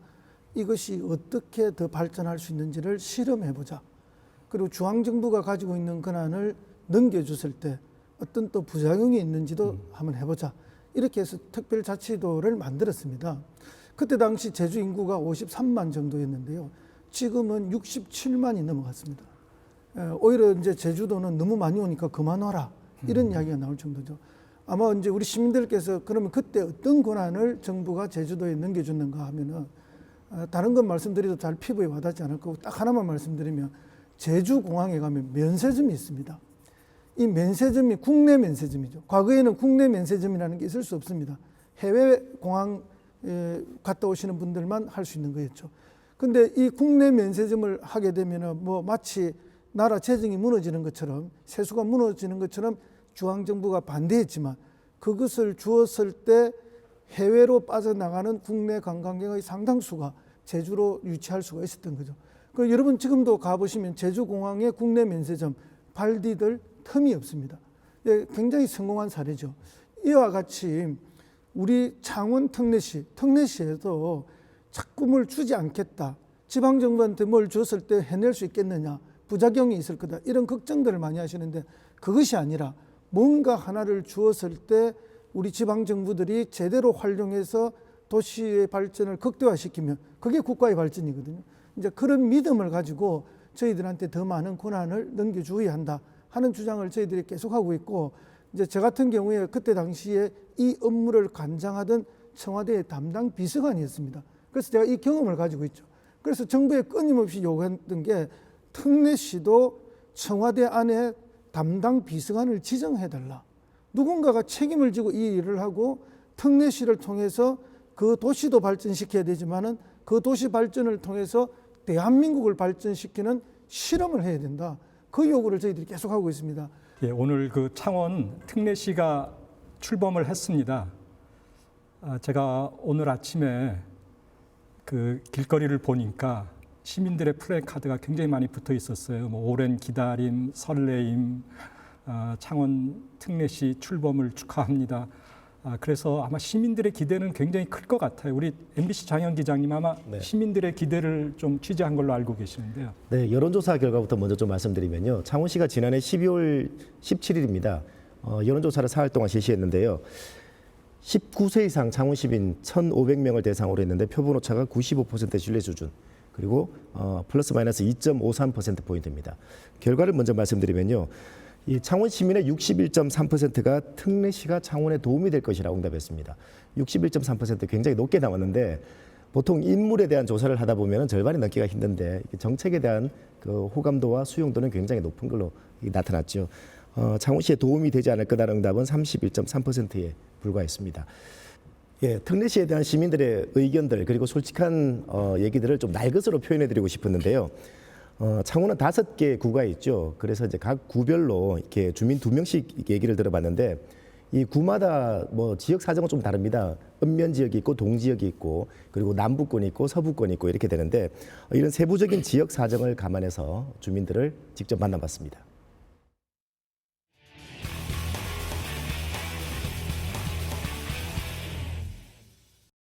이것이 어떻게 더 발전할 수 있는지를 실험해보자. 그리고 중앙정부가 가지고 있는 권한을 넘겨줬을 때 어떤 또 부작용이 있는지도 한번 해보자. 이렇게 해서 특별자치도를 만들었습니다. 그때 당시 제주 인구가 53만 정도였는데요. 지금은 67만이 넘어갔습니다. 오히려 이제 제주도는 너무 많이 오니까 그만 와라. 이런 이야기가 나올 정도죠. 아마 이제 우리 시민들께서 그러면 그때 어떤 권한을 정부가 제주도에 넘겨줬는가 하면은 다른 건 말씀드려도 잘 피부에 와닿지 않을 거고 딱 하나만 말씀드리면 제주공항에 가면 면세점이 있습니다. 이 면세점이 국내 면세점이죠. 과거에는 국내 면세점이라는 게 있을 수 없습니다. 해외 공항 갔다 오시는 분들만 할 수 있는 거였죠. 근데 이 국내 면세점을 하게 되면은 뭐 마치 나라 재정이 무너지는 것처럼, 세수가 무너지는 것처럼 중앙정부가 반대했지만, 그것을 주었을 때 해외로 빠져나가는 국내 관광객의 상당수가 제주로 유치할 수가 있었던 거죠. 그 여러분 지금도 가보시면 제주공항의 국내 면세점 발 디딜 틈이 없습니다. 예, 굉장히 성공한 사례죠. 이와 같이 우리 창원 특례시에도 자꾸 뭘 주지 않겠다, 지방정부한테 뭘 줬을 때 해낼 수 있겠느냐, 부작용이 있을 거다, 이런 걱정들을 많이 하시는데, 그것이 아니라 뭔가 하나를 주었을 때 우리 지방정부들이 제대로 활용해서 도시의 발전을 극대화시키면 그게 국가의 발전이거든요. 이제 그런 믿음을 가지고 저희들한테 더 많은 권한을 넘겨주어야 한다 하는 주장을 저희들이 계속하고 있고, 이제 저 같은 경우에 그때 당시에 이 업무를 관장하던 청와대의 담당 비서관이었습니다. 그래서 제가 이 경험을 가지고 있죠. 그래서 정부에 끊임없이 요구했던 게 특례시도 청와대 안에 담당 비서관을 지정해달라. 누군가가 책임을 지고 이 일을 하고 특례시를 통해서 그 도시도 발전시켜야 되지만은 그 도시 발전을 통해서 대한민국을 발전시키는 실험을 해야 된다. 그 요구를 저희들이 계속하고 있습니다. 예, 오늘 그 창원 특례시가 출범을 했습니다. 제가 오늘 아침에 그 길거리를 보니까 시민들의 플래카드가 굉장히 많이 붙어 있었어요. 뭐 오랜 기다림, 설레임, 창원 특례시 출범을 축하합니다. 그래서 아마 시민들의 기대는 굉장히 클 것 같아요. 우리 MBC 장현 기자님 아마 네. 시민들의 기대를 좀 취재한 걸로 알고 계시는데요. 네, 여론조사 결과부터 먼저 좀 말씀드리면요. 창원시가 지난해 12월 17일입니다. 여론조사를 4일 동안 실시했는데요. 19세 이상 창원 시민 1,500명을 대상으로 했는데 표본 오차가 95% 신뢰 수준, 그리고 플러스 마이너스 2.53%포인트입니다. 결과를 먼저 말씀드리면요. 이 창원 시민의 61.3%가 특례시가 창원에 도움이 될 것이라고 응답했습니다. 61.3% 굉장히 높게 나왔는데, 보통 인물에 대한 조사를 하다 보면 절반이 넘기가 힘든데 정책에 대한 그 호감도와 수용도는 굉장히 높은 걸로 나타났죠. 창원시에 도움이 되지 않을 거다라는 응답은 31.3%에 불과했습니다. 예, 특례시에 대한 시민들의 의견들, 그리고 솔직한 얘기들을 좀 날것으로 표현해드리고 싶었는데요. 창원은 5개 구가 있죠. 그래서 이제 각 구별로 이렇게 주민 2명씩 얘기를 들어봤는데, 이 구마다 뭐 지역 사정은 좀 다릅니다. 읍면 지역이 있고 동지역이 있고, 그리고 남부권이 있고 서부권이 있고 이렇게 되는데, 이런 세부적인 지역 사정을 감안해서 주민들을 직접 만나봤습니다.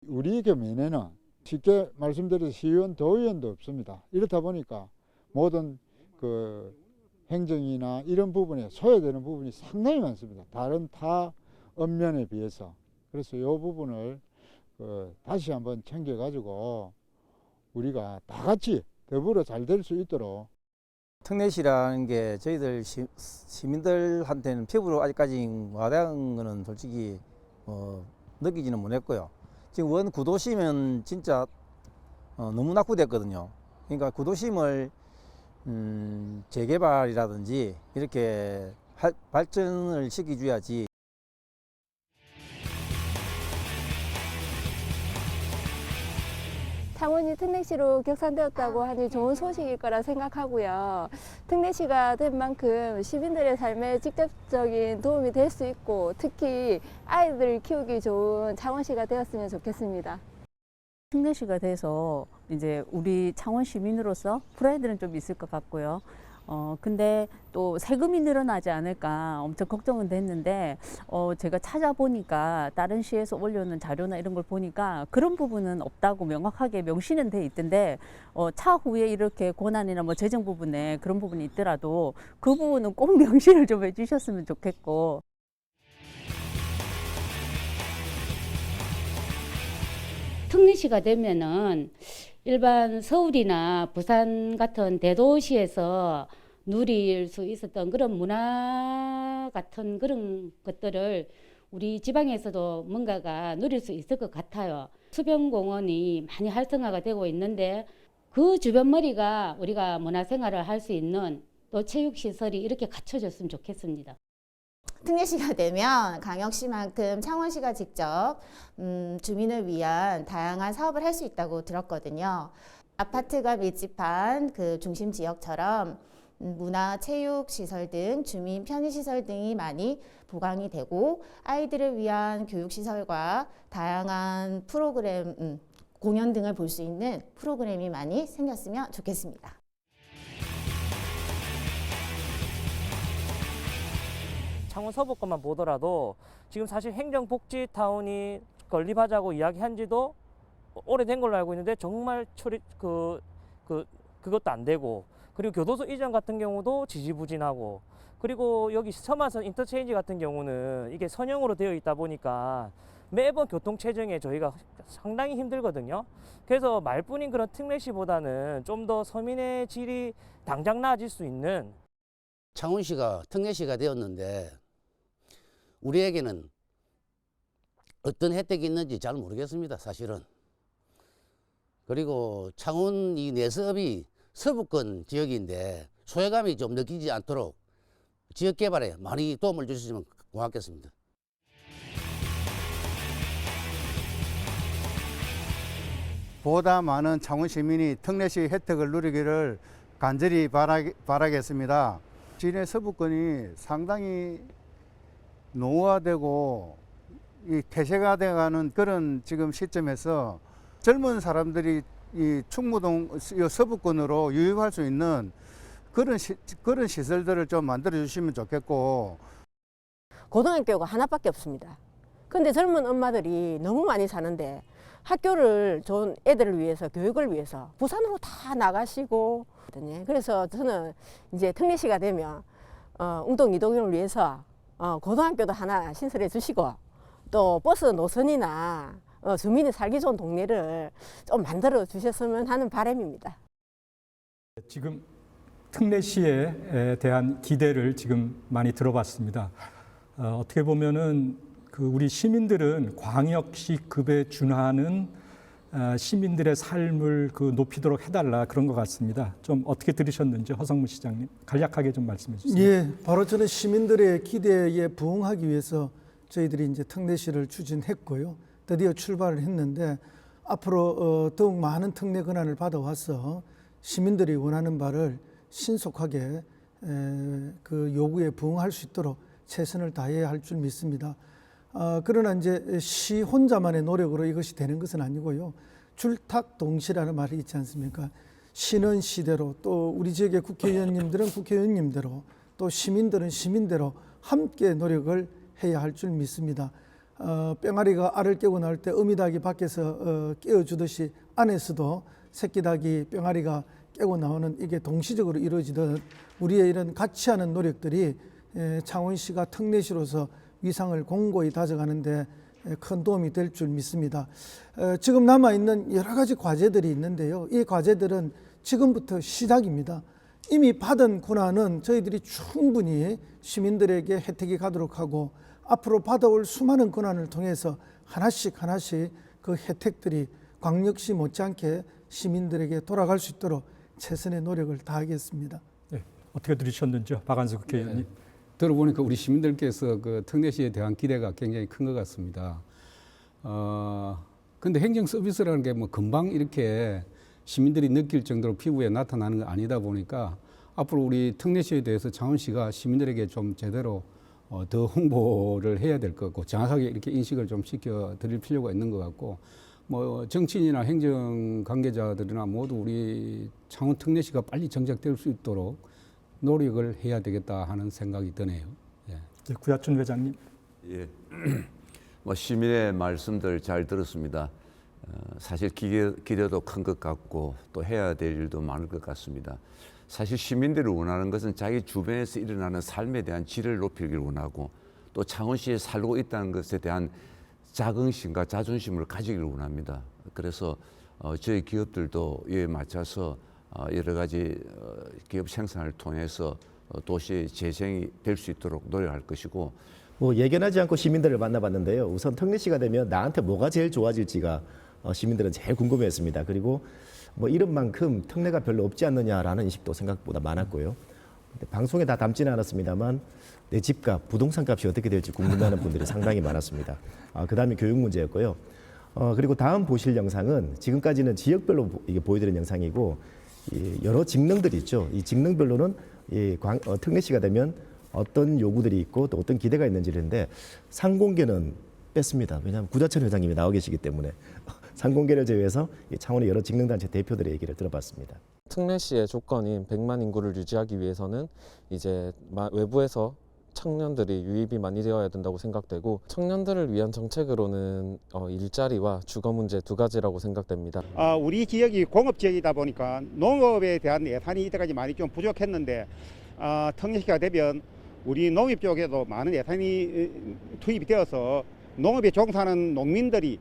우리 겸에는 쉽게 말씀드려서 시의원, 도의원도 없습니다. 이렇다 보니까 모든 그 행정이나 이런 부분에 소외되는 부분이 상당히 많습니다. 다른 타 읍면에 비해서. 그래서 이 부분을 다시 한번 챙겨가지고 우리가 다 같이 더불어 잘 될 수 있도록. 특례시라는 게 저희들 시민들한테는 피부로 아직까지 와닿은 거는 솔직히 느끼지는 못했고요. 지금 원 구도심은 진짜 너무 낙후됐거든요. 그러니까 구도심을 재개발이라든지 이렇게 발전을 시켜줘야지. 창원이 특례시로 격상되었다고 하니 좋은 소식일 거라 생각하고요. 특례시가 된 만큼 시민들의 삶에 직접적인 도움이 될 수 있고, 특히 아이들 키우기 좋은 창원시가 되었으면 좋겠습니다. 특례시가 돼서 이제 우리 창원 시민으로서 프라이드는 좀 있을 것 같고요. 근데 또 세금이 늘어나지 않을까 엄청 걱정은 됐는데, 제가 찾아보니까 다른 시에서 올려놓은 자료나 이런 걸 보니까 그런 부분은 없다고 명확하게 명시는 돼 있던데, 차후에 이렇게 권한이나 뭐 재정 부분에 그런 부분이 있더라도 그 부분은 꼭 명시를 좀 해주셨으면 좋겠고. 특례시가 되면은 일반 서울이나 부산 같은 대도시에서 누릴 수 있었던 그런 문화 같은 그런 것들을 우리 지방에서도 뭔가가 누릴 수 있을 것 같아요. 수변공원이 많이 활성화가 되고 있는데, 그 주변머리가 우리가 문화생활을 할 수 있는 또 체육시설이 이렇게 갖춰졌으면 좋겠습니다. 특례시가 되면 광역시만큼 창원시가 직접 주민을 위한 다양한 사업을 할 수 있다고 들었거든요. 아파트가 밀집한 그 중심 지역처럼 문화, 체육 시설 등 주민 편의 시설 등이 많이 보강이 되고 아이들을 위한 교육 시설과 다양한 프로그램, 공연 등을 볼 수 있는 프로그램이 많이 생겼으면 좋겠습니다. 창원 서부권만 보더라도 지금 사실 행정복지타운이 건립하자고 이야기한 지도 오래된 걸로 알고 있는데 정말 그것도 안 되고, 그리고 교도소 이전 같은 경우도 지지부진하고, 그리고 여기 서마선 인터체인지 같은 경우는 이게 선형으로 되어 있다 보니까 매번 교통체증에 저희가 상당히 힘들거든요. 그래서 말뿐인 그런 특례시보다는 좀 더 서민의 질이 당장 나아질 수 있는, 창원시가 특례시가 되었는데 우리에게는 어떤 혜택이 있는지 잘 모르겠습니다, 사실은. 그리고 창원 이 내섭이 서부권 지역인데 소외감이 좀 느끼지 않도록 지역 개발에 많이 도움을 주시면 고맙겠습니다. 보다 많은 창원 시민이 특례시 혜택을 누리기를 간절히 바라겠습니다. 진해 서부권이 상당히 노후화되고 이 폐쇄가 돼가는 그런 지금 시점에서 젊은 사람들이 이 충무동 서부권으로 유입할 수 있는 그런 시설들을 좀 만들어 주시면 좋겠고. 고등학교가 하나밖에 없습니다. 근데 젊은 엄마들이 너무 많이 사는데 학교를 좋은 애들을 위해서, 교육을 위해서 부산으로 다 나가시고, 그래서 저는 이제 특례시가 되면 웅동 이동을 위해서 고등학교도 하나 신설해 주시고, 또 버스 노선이나 주민이 살기 좋은 동네를 좀 만들어 주셨으면 하는 바람입니다. 지금 특례시에 대한 기대를 지금 많이 들어봤습니다. 어떻게 보면은 우리 시민들은 광역시급에 준하는 시민들의 삶을 높이도록 해달라, 그런 것 같습니다. 좀 어떻게 들으셨는지 허성무 시장님 간략하게 좀 말씀해 주세요. 예, 바로 저는 시민들의 기대에 부응하기 위해서 저희들이 이제 특례시를 추진했고요. 드디어 출발을 했는데 앞으로 더욱 많은 특례 권한을 받아와서 시민들이 원하는 바를 신속하게 그 요구에 부응할 수 있도록 최선을 다해야 할 줄 믿습니다. 그러나 이제 시 혼자만의 노력으로 이것이 되는 것은 아니고요. 줄탁동시라는 말이 있지 않습니까? 시는 시대로, 또 우리 지역의 국회의원님들은 국회의원님대로, 또 시민들은 시민대로 함께 노력을 해야 할 줄 믿습니다. 뺑아리가 알을 깨고 나올 때 어미닭이 밖에서 깨어주듯이 안에서도 새끼닭이 뺑아리가 깨고 나오는, 이게 동시적으로 이루어지듯 우리의 이런 같이 하는 노력들이 창원시가 특례시로서 위상을 공고히 다져가는 데 큰 도움이 될 줄 믿습니다. 지금 남아있는 여러 가지 과제들이 있는데요. 이 과제들은 지금부터 시작입니다. 이미 받은 권한은 저희들이 충분히 시민들에게 혜택이 가도록 하고, 앞으로 받아올 수많은 권한을 통해서 하나씩 그 혜택들이 광역시 못지않게 시민들에게 돌아갈 수 있도록 최선의 노력을 다하겠습니다. 네, 어떻게 들으셨는지요, 박한수 국회의원님? 네, 들어보니까 우리 시민들께서 그 특례시에 대한 기대가 굉장히 큰 것 같습니다. 근데 행정 서비스라는 게 뭐 금방 이렇게 시민들이 느낄 정도로 피부에 나타나는 건 아니다 보니까 앞으로 우리 특례시에 대해서 창원시가 시민들에게 좀 제대로 더 홍보를 해야 될 것 같고, 정확하게 이렇게 인식을 좀 시켜 드릴 필요가 있는 것 같고, 뭐 정치인이나 행정 관계자들이나 모두 우리 창원 특례시가 빨리 정착될 수 있도록 노력을 해야 되겠다 하는 생각이 드네요. 예. 네, 구야춘 회장님. 예. 뭐 시민의 말씀들 잘 들었습니다. 사실 기대도 큰 것 같고 또 해야 될 일도 많을 것 같습니다. 사실 시민들이 원하는 것은 자기 주변에서 일어나는 삶에 대한 질을 높이기를 원하고, 또 창원시에 살고 있다는 것에 대한 자긍심과 자존심을 가지기를 원합니다. 그래서 저희 기업들도 이에 맞춰서 여러 가지 기업 생산을 통해서 도시 재생이 될 수 있도록 노력할 것이고, 뭐 예견하지 않고 시민들을 만나봤는데요. 우선 특례시가 되면 나한테 뭐가 제일 좋아질지가 시민들은 제일 궁금해했습니다. 그리고 뭐 이런 만큼 특례가 별로 없지 않느냐라는 인식도 생각보다 많았고요. 방송에 다 담지는 않았습니다만 내 집값, 부동산 값이 어떻게 될지 궁금해하는 분들이 상당히 많았습니다. 그다음에 교육 문제였고요. 그리고 다음 보실 영상은 지금까지는 지역별로 이게 보여드린 영상이고 여러 직능들이 있죠. 이 직능별로는 특례시가 되면 어떤 요구들이 있고 또 어떤 기대가 있는지를 했는데 상공개는 뺐습니다. 왜냐하면 구자철 회장님이 나와 계시기 때문에 상공개를 제외해서 창원의 여러 직능단체 대표들의 얘기를 들어봤습니다. 특례시의 조건인 100만 인구를 유지하기 위해서는 이제 외부에서 청년들이 유입이 많이 되어야 된다고 생각되고 청년들을 위한 정책으로는 일자리와 주거 문제 두 가지라고 생각됩니다. 우리 지역이 공업 지역이다 보니까 농업에 대한 예산이 이때까지 많이 좀 부족했는데 특례시가 되면 우리 농업 쪽에도 많은 예산이 투입이 되어서 농업에 종사하는 농민들이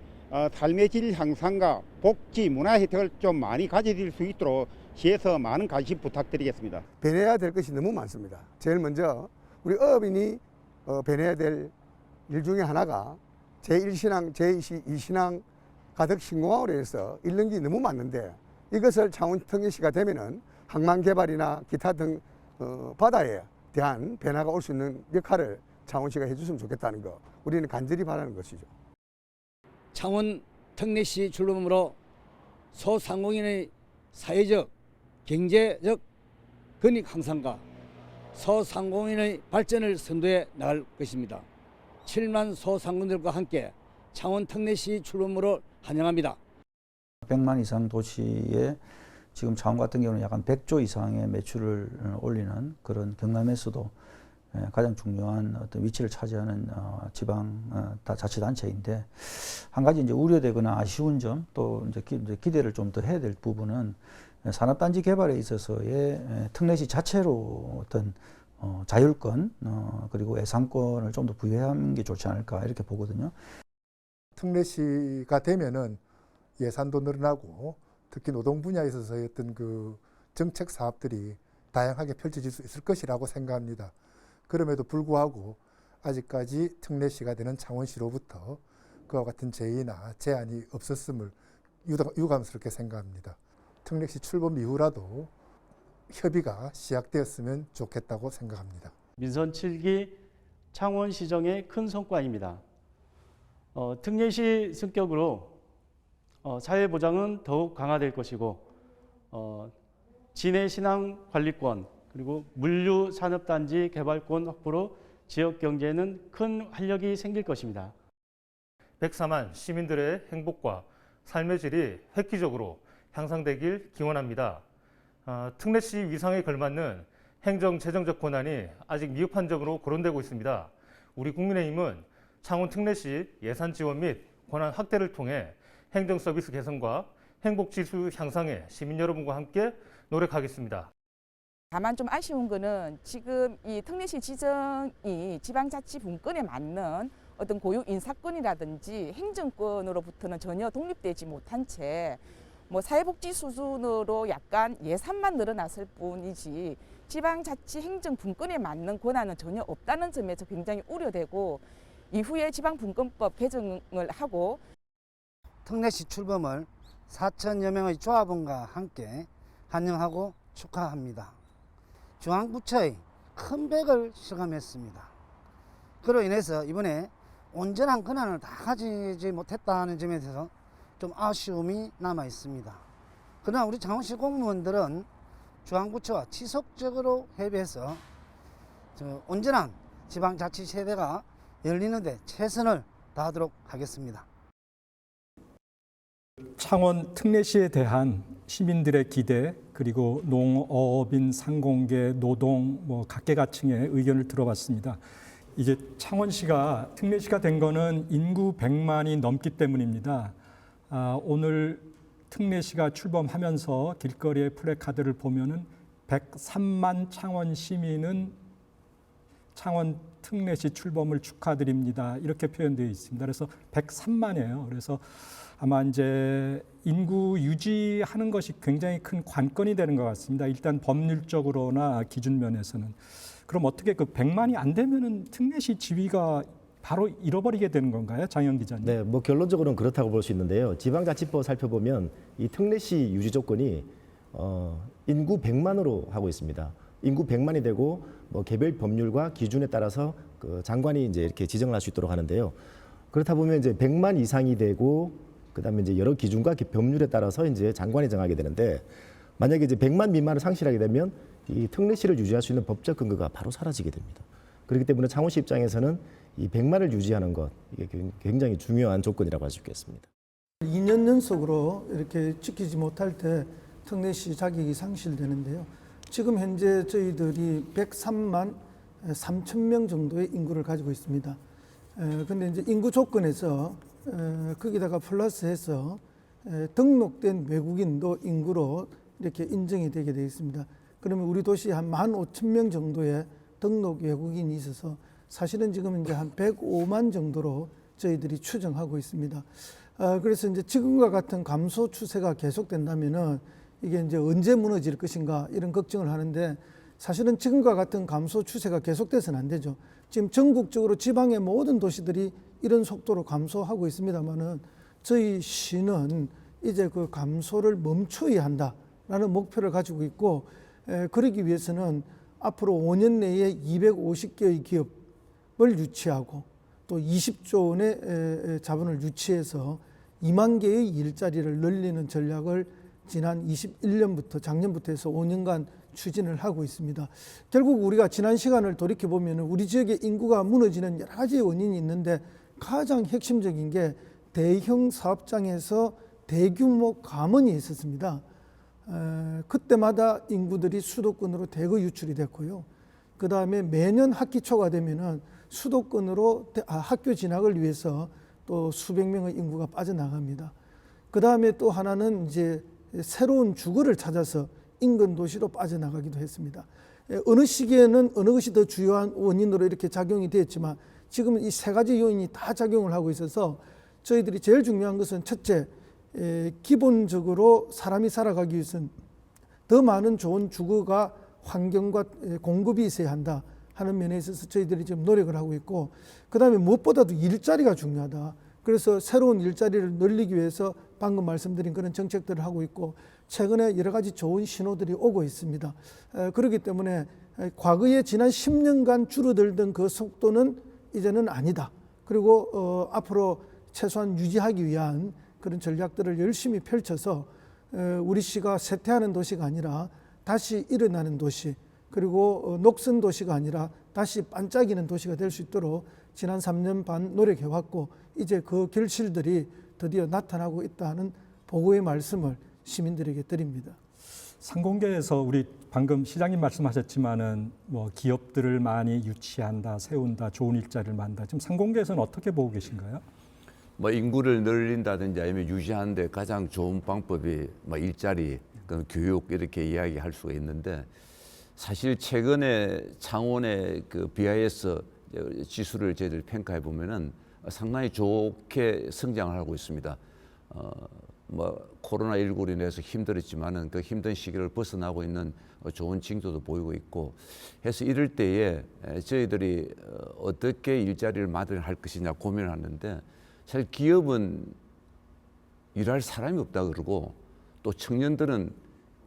삶의 질 향상과 복지, 문화 혜택을 좀 많이 가져질 수 있도록 시에서 많은 관심 부탁드리겠습니다. 변해야 될 것이 너무 많습니다. 제일 먼저 우리 어업인이 변해야 될 일 중에 하나가 제1신앙, 제2신앙 가덕 신공항으로 해서 잃는 게 너무 많은데 이것을 창원 특례시가 되면은 항만 개발이나 기타 등 바다에 대한 변화가 올 수 있는 역할을 창원시가 해줬으면 좋겠다는 거 우리는 간절히 바라는 것이죠. 창원 특례시 출범으로 소상공인의 사회적, 경제적 권익 향상과 소상공인의 발전을 선도해 나갈 것입니다. 7만 소상공인들과 함께 창원 특례시 출범으로 환영합니다. 100만 이상 도시에 지금 창원 같은 경우는 약간 100조 이상의 매출을 올리는 그런 경남에서도 가장 중요한 어떤 위치를 차지하는 지방 자치단체인데 한 가지 이제 우려되거나 아쉬운 점 또 이제 기대를 좀 더 해야 될 부분은 산업단지 개발에 있어서의 특례시 자체로 어떤 자율권 그리고 예산권을 좀 더 부여하는 게 좋지 않을까 이렇게 보거든요. 특례시가 되면은 예산도 늘어나고 특히 노동 분야에 있어서의 어떤 그 정책 사업들이 다양하게 펼쳐질 수 있을 것이라고 생각합니다. 그럼에도 불구하고 아직까지 특례시가 되는 창원시로부터 그와 같은 제의나 제안이 없었음을 유감스럽게 생각합니다. 특례시 출범 이후라도 협의가 시작되었으면 좋겠다고 생각합니다. 민선 7기 창원시정의 큰 성과입니다. 특례시 성격으로 사회보장은 더욱 강화될 것이고 진해신앙 관리권 그리고 물류산업단지 개발권 확보로 지역경제에는 큰 활력이 생길 것입니다. 104만 시민들의 행복과 삶의 질이 획기적으로 향상되길 기원합니다. 특례시 위상에 걸맞는 행정 재정적 권한이 아직 미흡한 점으로 거론되고 있습니다. 우리 국민의힘은 창원 특례시 예산 지원 및 권한 확대를 통해 행정 서비스 개선과 행복 지수 향상에 시민 여러분과 함께 노력하겠습니다. 다만 좀 아쉬운 거는 지금 이 특례시 지정이 지방자치 분권에 맞는 어떤 고유 인사권이라든지 행정권으로부터는 전혀 독립되지 못한 채 뭐 사회복지 수준으로 약간 예산만 늘어났을 뿐이지 지방자치 행정 분권에 맞는 권한은 전혀 없다는 점에서 굉장히 우려되고 이후에 지방분권법 개정을 하고 특례시 출범을 4천여 명의 조합원과 함께 환영하고 축하합니다. 중앙부처의 큰 백을 실감했습니다. 그로 인해서 이번에 온전한 권한을 다 가지지 못했다는 점에 대해서 좀 아쉬움이 남아 있습니다. 그러나 우리 창원시 공무원들은 중앙부처와 지속적으로 협의해서 온전한 지방자치 세대가 열리는 데 최선을 다하도록 하겠습니다. 창원 특례시에 대한 시민들의 기대 그리고 농업인, 상공계, 노동 각계각층의 의견을 들어봤습니다. 이제 창원시가 특례시가 된 거는 인구 100만이 넘기 때문입니다. 오늘 특례시가 출범하면서 길거리의 플래카드를 보면은 103만 창원 시민은 창원 특례시 출범을 축하드립니다. 이렇게 표현되어 있습니다. 그래서 103만이에요. 그래서 아마 이제 인구 유지하는 것이 굉장히 큰 관건이 되는 것 같습니다. 일단 법률적으로나 기준 면에서는. 그럼 어떻게 그 100만이 안 되면은 특례시 지위가 바로 잃어버리게 되는 건가요, 장영 기자님? 네, 뭐 결론적으로는 그렇다고 볼 수 있는데요. 지방자치법 살펴보면 이 특례시 유지 조건이 인구 100만으로 하고 있습니다. 인구 100만이 되고 뭐 개별 법률과 기준에 따라서 그 장관이 이제 이렇게 지정을 할 수 있도록 하는데요. 그렇다 보면 이제 100만 이상이 되고 그다음에 이제 여러 기준과 법률에 따라서 이제 장관이 정하게 되는데 만약에 이제 100만 미만을 상실하게 되면 이 특례시를 유지할 수 있는 법적 근거가 바로 사라지게 됩니다. 그렇기 때문에 창원시 입장에서는 이 100만을 유지하는 것 이게 굉장히 중요한 조건이라고 할 수 있겠습니다. 2년 연속으로 이렇게 지키지 못할 때 특례시 자격이 상실되는데요. 지금 현재 저희들이 103만 3천 명 정도의 인구를 가지고 있습니다. 근데 이제 인구 조건에서 거기다가 플러스해서 등록된 외국인도 인구로 이렇게 인정이 되게 되어 있습니다. 그러면 우리 도시에 한 15,000명 정도의 등록 외국인이 있어서 사실은 지금 이제 한 105만 정도로 저희들이 추정하고 있습니다. 그래서 이제 지금과 같은 감소 추세가 계속된다면은 이게 이제 언제 무너질 것인가 이런 걱정을 하는데 사실은 지금과 같은 감소 추세가 계속돼서는 안 되죠. 지금 전국적으로 지방의 모든 도시들이 이런 속도로 감소하고 있습니다만은 저희 시는 이제 그 감소를 멈춰야 한다라는 목표를 가지고 있고 그러기 위해서는 앞으로 5년 내에 250개의 기업을 유치하고 또 20조 원의 자본을 유치해서 2만 개의 일자리를 늘리는 전략을 지난 21년부터 작년부터 해서 5년간 추진을 하고 있습니다. 결국 우리가 지난 시간을 돌이켜 보면 우리 지역의 인구가 무너지는 여러 가지 원인이 있는데 가장 핵심적인 게 대형 사업장에서 대규모 감원이 있었습니다. 그때마다 인구들이 수도권으로 대거 유출이 됐고요. 그 다음에 매년 학기 초가 되면은 수도권으로 학교 진학을 위해서 또 수백 명의 인구가 빠져나갑니다. 그 다음에 또 하나는 이제 새로운 주거를 찾아서 인근 도시로 빠져나가기도 했습니다. 어느 시기에는 어느 것이 더 주요한 원인으로 이렇게 작용이 되었지만 지금은 이 세 가지 요인이 다 작용을 하고 있어서 저희들이 제일 중요한 것은 첫째, 기본적으로 사람이 살아가기 위해서는 더 많은 좋은 주거가 환경과 공급이 있어야 한다 하는 면에 있어서 저희들이 지금 노력을 하고 있고 그 다음에 무엇보다도 일자리가 중요하다. 그래서 새로운 일자리를 늘리기 위해서 방금 말씀드린 그런 정책들을 하고 있고 최근에 여러 가지 좋은 신호들이 오고 있습니다. 그렇기 때문에 과거에 지난 10년간 줄어들던 그 속도는 이제는 아니다. 그리고 앞으로 최소한 유지하기 위한 그런 전략들을 열심히 펼쳐서 우리 시가 쇠퇴하는 도시가 아니라 다시 일어나는 도시 그리고 녹슨 도시가 아니라 다시 반짝이는 도시가 될 수 있도록 지난 3년 반 노력해왔고 이제 그 결실들이 드디어 나타나고 있다는 보고의 말씀을 시민들에게 드립니다. 상공계에서 우리 방금 시장님 말씀하셨지만은 뭐 기업들을 많이 유치한다, 세운다, 좋은 일자리를 만든다. 지금 상공계에서는 어떻게 보고 계신가요? 뭐 인구를 늘린다든지 아니면 유지하는데 가장 좋은 방법이 뭐 일자리, 교육 이렇게 이야기할 수가 있는데 사실 최근에 창원의 그 BIS 지수를 저희들 평가해 보면은 상당히 좋게 성장을 하고 있습니다. 뭐 코로나19로 인해서 힘들었지만은 그 힘든 시기를 벗어나고 있는 좋은 징조도 보이고 있고 해서 이럴 때에 저희들이 어떻게 일자리를 마련할 것이냐 고민을 하는데 사실 기업은 일할 사람이 없다 그러고 또 청년들은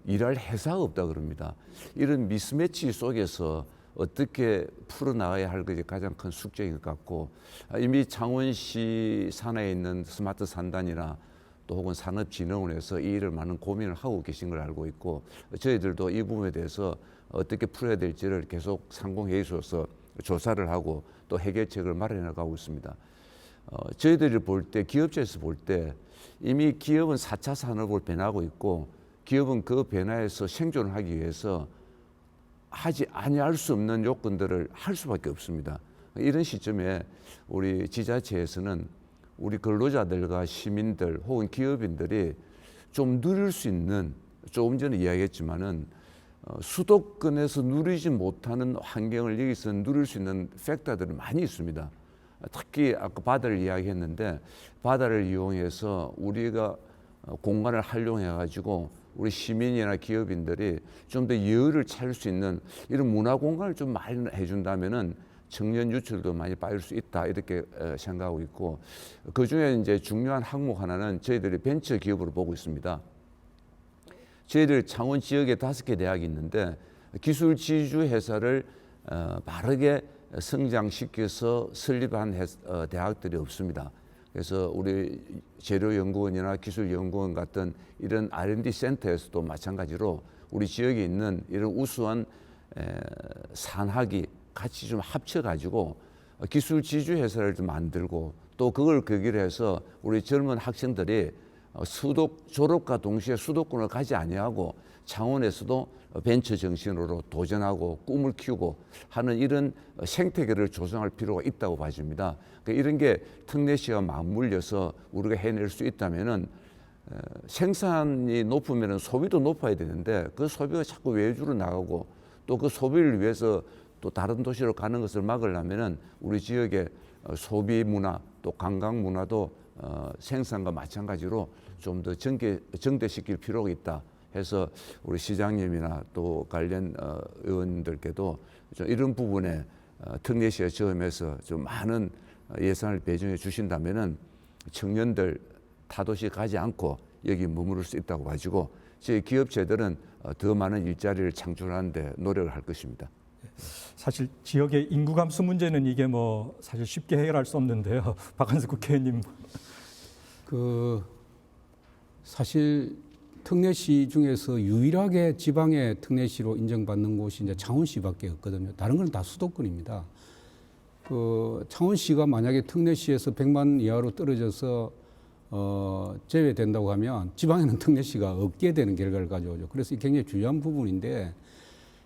일할 회사가 없다 그럽니다. 이런 미스매치 속에서 어떻게 풀어나가야 할 것이 가장 큰 숙제인 것 같고 이미 창원시 산하에 있는 스마트 산단이나 또 혹은 산업진흥원에서 이 일을 많은 고민을 하고 계신 걸 알고 있고 저희들도 이 부분에 대해서 어떻게 풀어야 될지를 계속 상공회의소에서 조사를 하고 또 해결책을 마련해 가고 있습니다. 저희들이 볼 때 기업체에서 볼 때 이미 기업은 4차 산업을 변하고 있고 기업은 그 변화에서 생존을 하기 위해서 하지 아니할 수 없는 요건들을 할 수밖에 없습니다. 이런 시점에 우리 지자체에서는 우리 근로자들과 시민들 혹은 기업인들이 좀 누릴 수 있는 조금 전에 이야기했지만은 수도권에서 누리지 못하는 환경을 여기서 누릴 수 있는 팩터들이 많이 있습니다. 특히 아까 바다를 이야기했는데 바다를 이용해서 우리가 공간을 활용해 가지고 우리 시민이나 기업인들이 좀 더 여유를 찾을 수 있는 이런 문화 공간을 좀 마련해 준다면은 청년 유출도 많이 빠질 수 있다 이렇게 생각하고 있고 그 중에 이제 중요한 항목 하나는 저희들이 벤처 기업으로 보고 있습니다. 저희들 창원 지역에 5개 대학이 있는데 기술 지주 회사를 빠르게 성장시켜서 설립한 대학들이 없습니다. 그래서 우리 재료연구원이나 기술연구원 같은 이런 R&D 센터에서도 마찬가지로 우리 지역에 있는 이런 우수한 산학이 같이 좀 합쳐가지고 기술 지주 회사를 좀 만들고 또 그걸 계기로 해서 우리 젊은 학생들이 졸업과 동시에 수도권을 가지 아니하고 창원에서도 벤처 정신으로 도전하고 꿈을 키우고 하는 이런 생태계를 조성할 필요가 있다고 봐집니다. 이런 게 특례시와 맞물려서 우리가 해낼 수 있다면은 생산이 높으면 소비도 높아야 되는데 그 소비가 자꾸 외주로 나가고 또 그 소비를 위해서 또 다른 도시로 가는 것을 막으려면은 우리 지역의 소비 문화 또 관광 문화도 생산과 마찬가지로 좀 더 정대시킬 필요가 있다 해서 우리 시장님이나 또 관련 의원들께도 좀 이런 부분에 특례시에 저음해서 좀 많은 예산을 배정해 주신다면은 청년들 타도시 가지 않고 여기 머무를 수 있다고 가지고 저희 기업체들은 더 많은 일자리를 창출하는 데 노력을 할 것입니다. 사실 지역의 인구 감소 문제는 이게 뭐 사실 쉽게 해결할 수 없는데요. 박한석 국회의원님. 사실 특례시 중에서 유일하게 지방의 특례시로 인정받는 곳이 이제 창원시밖에 없거든요. 다른 건 다 수도권입니다. 창원시가 만약에 특례시에서 100만 이하로 떨어져서 제외된다고 하면 지방에는 특례시가 없게 되는 결과를 가져오죠. 그래서 굉장히 중요한 부분인데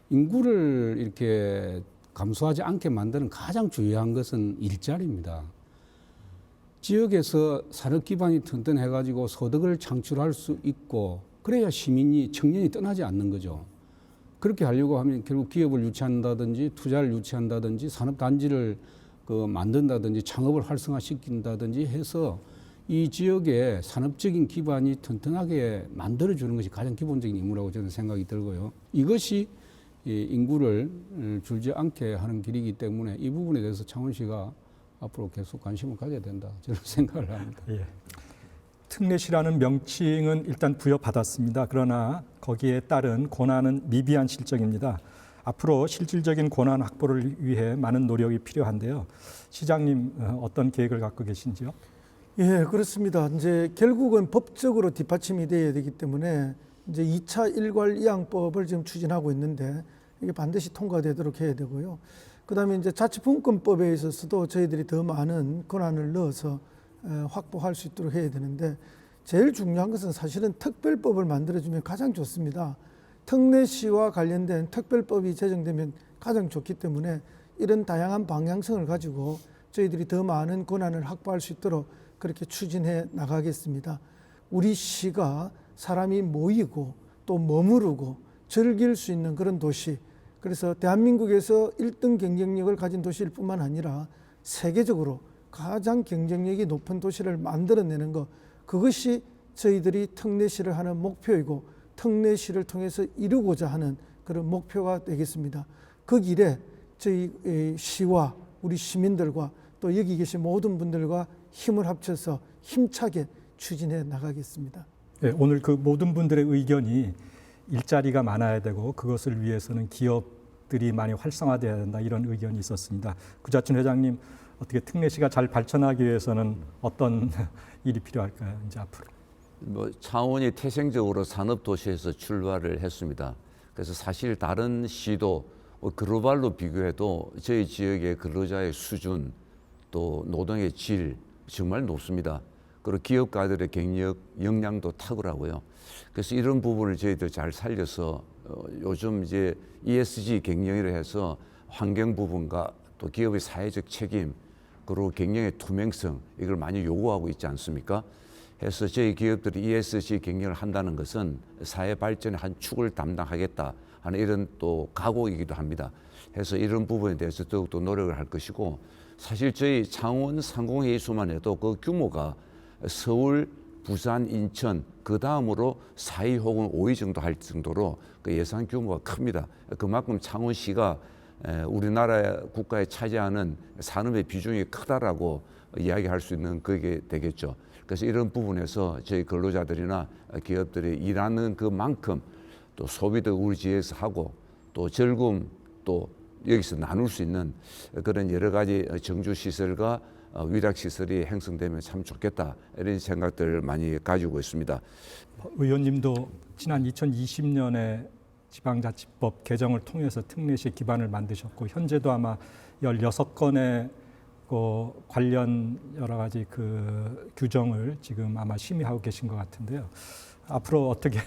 인구를 이렇게 감소하지 않게 만드는 가장 중요한 것은 일자리입니다. 지역에서 산업 기반이 튼튼해가지고 소득을 창출할 수 있고 그래야 청년이 떠나지 않는 거죠. 그렇게 하려고 하면 결국 기업을 유치한다든지 투자를 유치한다든지 산업단지를 만든다든지 창업을 활성화시킨다든지 해서 이 지역의 산업적인 기반이 튼튼하게 만들어주는 것이 가장 기본적인 임무라고 저는 생각이 들고요. 이것이 인구를 줄지 않게 하는 길이기 때문에 이 부분에 대해서 창원시가 앞으로 계속 관심을 가져야 된다 저는 생각을 합니다. 예. 특례시라는 명칭은 일단 부여받았습니다. 그러나 거기에 따른 권한은 미비한 실정입니다. 앞으로 실질적인 권한 확보를 위해 많은 노력이 필요한데요. 시장님 어떤 계획을 갖고 계신지요? 예, 그렇습니다. 이제 결국은 법적으로 뒷받침이 되어야 되기 때문에 이제 2차 일괄 이양법을 지금 추진하고 있는데 이게 반드시 통과되도록 해야 되고요. 그다음에 이제 자치분권법에 있어서도 저희들이 더 많은 권한을 넣어서 확보할 수 있도록 해야 되는데 제일 중요한 것은 사실은 특별법을 만들어주면 가장 좋습니다. 특례시와 관련된 특별법이 제정되면 가장 좋기 때문에 이런 다양한 방향성을 가지고 저희들이 더 많은 권한을 확보할 수 있도록 그렇게 추진해 나가겠습니다. 우리 시가 사람이 모이고 또 머무르고 즐길 수 있는 그런 도시, 그래서 대한민국에서 1등 경쟁력을 가진 도시일 뿐만 아니라 세계적으로 가장 경쟁력이 높은 도시를 만들어내는 것, 그것이 저희들이 특례시를 하는 목표이고 특례시를 통해서 이루고자 하는 그런 목표가 되겠습니다. 그 길에 저희 시와 우리 시민들과 또 여기 계신 모든 분들과 힘을 합쳐서 힘차게 추진해 나가겠습니다. 네, 오늘 그 모든 분들의 의견이 일자리가 많아야 되고 그것을 위해서는 기업들이 많이 활성화돼야 된다 이런 의견이 있었습니다. 구자춘 회장님 어떻게 특례시가 잘 발전하기 위해서는 어떤 일이 필요할까요? 이제 앞으로. 창원이 태생적으로 산업도시에서 출발을 했습니다. 그래서 사실 다른 시도 글로벌로 비교해도 저희 지역의 근로자의 수준 또 노동의 질 정말 높습니다. 그리고 기업가들의 경력, 역량도 탁월하고요. 그래서 이런 부분을 저희들 잘 살려서 요즘 이제 ESG 경영이라 해서 환경 부분과 또 기업의 사회적 책임 그리고 경영의 투명성 이걸 많이 요구하고 있지 않습니까? 해서 저희 기업들이 ESG 경영을 한다는 것은 사회 발전의 한 축을 담당하겠다 하는 이런 또 각오이기도 합니다. 해서 이런 부분에 대해서 더욱더 노력을 할 것이고 사실 저희 창원 상공회의소만 해도 그 규모가 서울, 부산, 인천 그 다음으로 4위 혹은 5위 정도 할 정도로 그 예산 규모가 큽니다. 그만큼 창원시가 우리나라 국가에 차지하는 산업의 비중이 크다라고 이야기할 수 있는 그게 되겠죠. 그래서 이런 부분에서 저희 근로자들이나 기업들이 일하는 그만큼 또 소비도 우리 지역에서 하고 또 즐거움 또 여기서 나눌 수 있는 그런 여러 가지 정주 시설과 위락 시설이 형성되면 참 좋겠다 이런 생각들을 많이 가지고 있습니다. 의원님도 지난 2020년에 지방자치법 개정을 통해서 특례시 기반을 만드셨고 현재도 아마 16건의 관련 여러 가지 그 규정을 지금 아마 심의하고 계신 것 같은데요. 앞으로 어떻게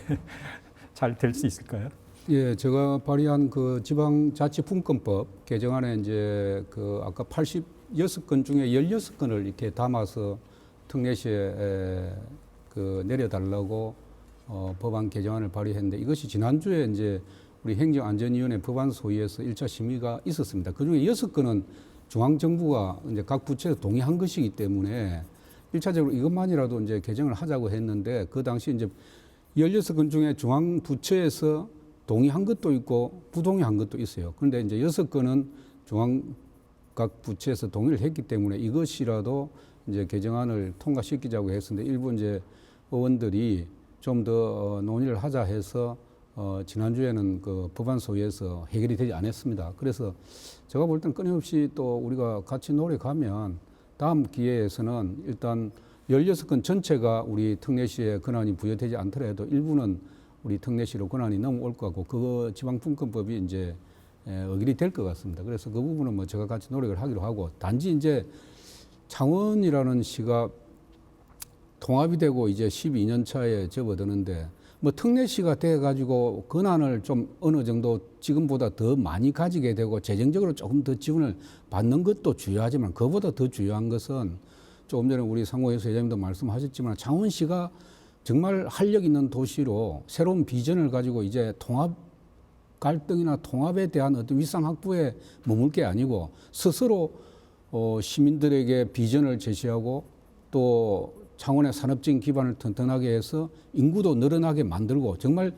잘 될 수 있을까요? 예, 제가 발의한 그 지방자치분권법 개정안에 이제 그 아까 86건 중에 16건을 이렇게 담아서 특례시에 그 내려달라고 법안 개정안을 발의했는데 이것이 지난주에 이제 우리 행정안전위원회 법안 소위에서 1차 심의가 있었습니다. 그 중에 6건은 중앙정부가 이제 각 부처에서 동의한 것이기 때문에 1차적으로 이것만이라도 이제 개정을 하자고 했는데 그 당시 이제 16건 중에 중앙부처에서 동의한 것도 있고 부동의한 것도 있어요. 그런데 이제 6건은 중앙 각 부처에서 동의를 했기 때문에 이것이라도 이제 개정안을 통과시키자고 했었는데 일부 이제 의원들이 좀 더 논의를 하자 해서 지난주에는 그 법안 소위에서 해결이 되지 않았습니다. 그래서 제가 볼 땐 끊임없이 또 우리가 같이 노력하면 다음 기회에서는 일단 16건 전체가 우리 특례시에 권한이 부여되지 않더라도 일부는 우리 특례시로 권한이 넘어올 것 같고 그 지방분권법이 이제 의결이 될 것 같습니다. 그래서 그 부분은 뭐 제가 같이 노력을 하기로 하고 단지 이제 창원이라는 시가 통합이 되고 이제 12년 차에 접어드는데 뭐 특례시가 돼가지고 권한을 좀 어느 정도 지금보다 더 많이 가지게 되고 재정적으로 조금 더 지원을 받는 것도 중요하지만 그보다 더 중요한 것은 조금 전에 우리 상호회수 회장님도 말씀하셨지만 창원시가 정말 활력 있는 도시로 새로운 비전을 가지고 이제 통합 갈등이나 통합에 대한 어떤 위상 확보에 머물 게 아니고 스스로 시민들에게 비전을 제시하고 또 창원의 산업적인 기반을 튼튼하게 해서 인구도 늘어나게 만들고 정말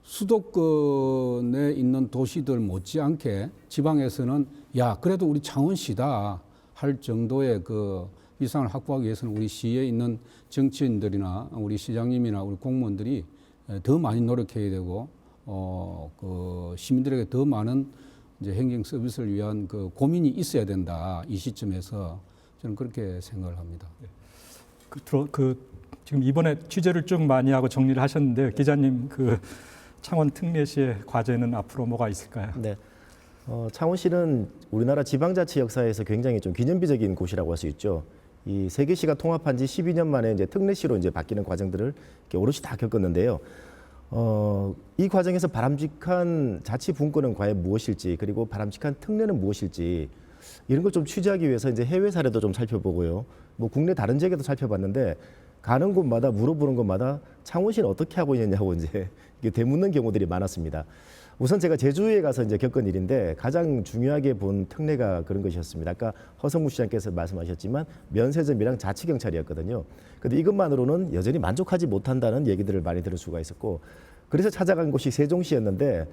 수도권에 있는 도시들 못지않게 지방에서는 야 그래도 우리 창원시다 할 정도의 그 위상을 확보하기 위해서는 우리 시에 있는 정치인들이나 우리 시장님이나 우리 공무원들이 더 많이 노력해야 되고 그 시민들에게 더 많은 이제 행정 서비스를 위한 그 고민이 있어야 된다. 이 시점에서 저는 그렇게 생각을 합니다. 지금 이번에 취재를 좀 많이 하고 정리를 하셨는데 기자님 그 창원 특례시의 과제는 앞으로 뭐가 있을까요? 네. 창원시는 우리나라 지방자치 역사에서 굉장히 좀 기념비적인 곳이라고 할 수 있죠. 이 세 개 시가 통합한 지 12년 만에 이제 특례시로 이제 바뀌는 과정들을 이렇게 오롯이 다 겪었는데요. 이 과정에서 바람직한 자치 분권은 과연 무엇일지 그리고 바람직한 특례는 무엇일지 이런 걸 좀 취재하기 위해서 이제 해외 사례도 좀 살펴보고요. 뭐 국내 다른 지역에도 살펴봤는데 가는 곳마다 물어보는 곳마다 창원시는 어떻게 하고 있느냐고 이제 되묻는 경우들이 많았습니다. 우선 제가 제주에 가서 이제 겪은 일인데 가장 중요하게 본 특례가 그런 것이었습니다. 아까 허성무 시장께서 말씀하셨지만 면세점이랑 자치경찰이었거든요. 근데 이것만으로는 여전히 만족하지 못한다는 얘기들을 많이 들을 수가 있었고 그래서 찾아간 곳이 세종시였는데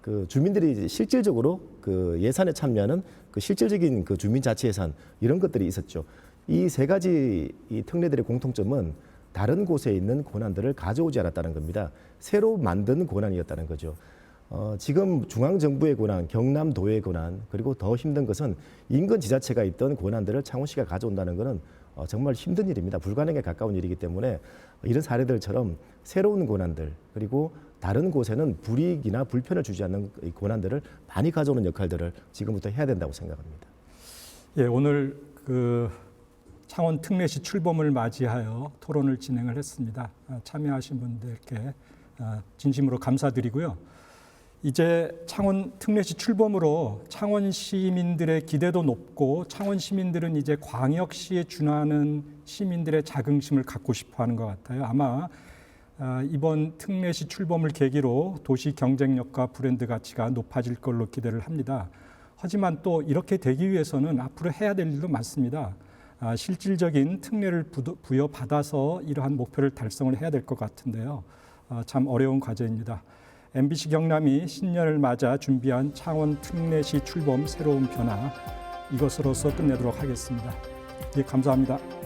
그 주민들이 실질적으로 그 예산에 참여하는 그 실질적인 그 주민자치 예산 이런 것들이 있었죠. 이 세 가지 이 특례들의 공통점은 다른 곳에 있는 권한들을 가져오지 않았다는 겁니다. 새로 만든 권한이었다는 거죠. 지금 중앙정부의 권한, 경남도의 권한, 그리고 더 힘든 것은 인근 지자체가 있던 권한들을 창원시가 가져온다는 것은 정말 힘든 일입니다. 불가능에 가까운 일이기 때문에 이런 사례들처럼 새로운 권한들, 그리고 다른 곳에는 불이익이나 불편을 주지 않는 이 권한들을 많이 가져오는 역할들을 지금부터 해야 된다고 생각합니다. 예, 오늘 그 창원 특례시 출범을 맞이하여 토론을 진행을 했습니다. 참여하신 분들께 진심으로 감사드리고요. 이제 창원 특례시 출범으로 창원 시민들의 기대도 높고 창원 시민들은 이제 광역시에 준하는 시민들의 자긍심을 갖고 싶어하는 것 같아요. 아마 이번 특례시 출범을 계기로 도시 경쟁력과 브랜드 가치가 높아질 걸로 기대를 합니다. 하지만 또 이렇게 되기 위해서는 앞으로 해야 될 일도 많습니다. 실질적인 특례를 부여받아서 이러한 목표를 달성을 해야 될 것 같은데요. 참 어려운 과제입니다. MBC 경남이 신년을 맞아 준비한 창원 특례시 출범 새로운 변화 이것으로서 끝내도록 하겠습니다. 예, 감사합니다.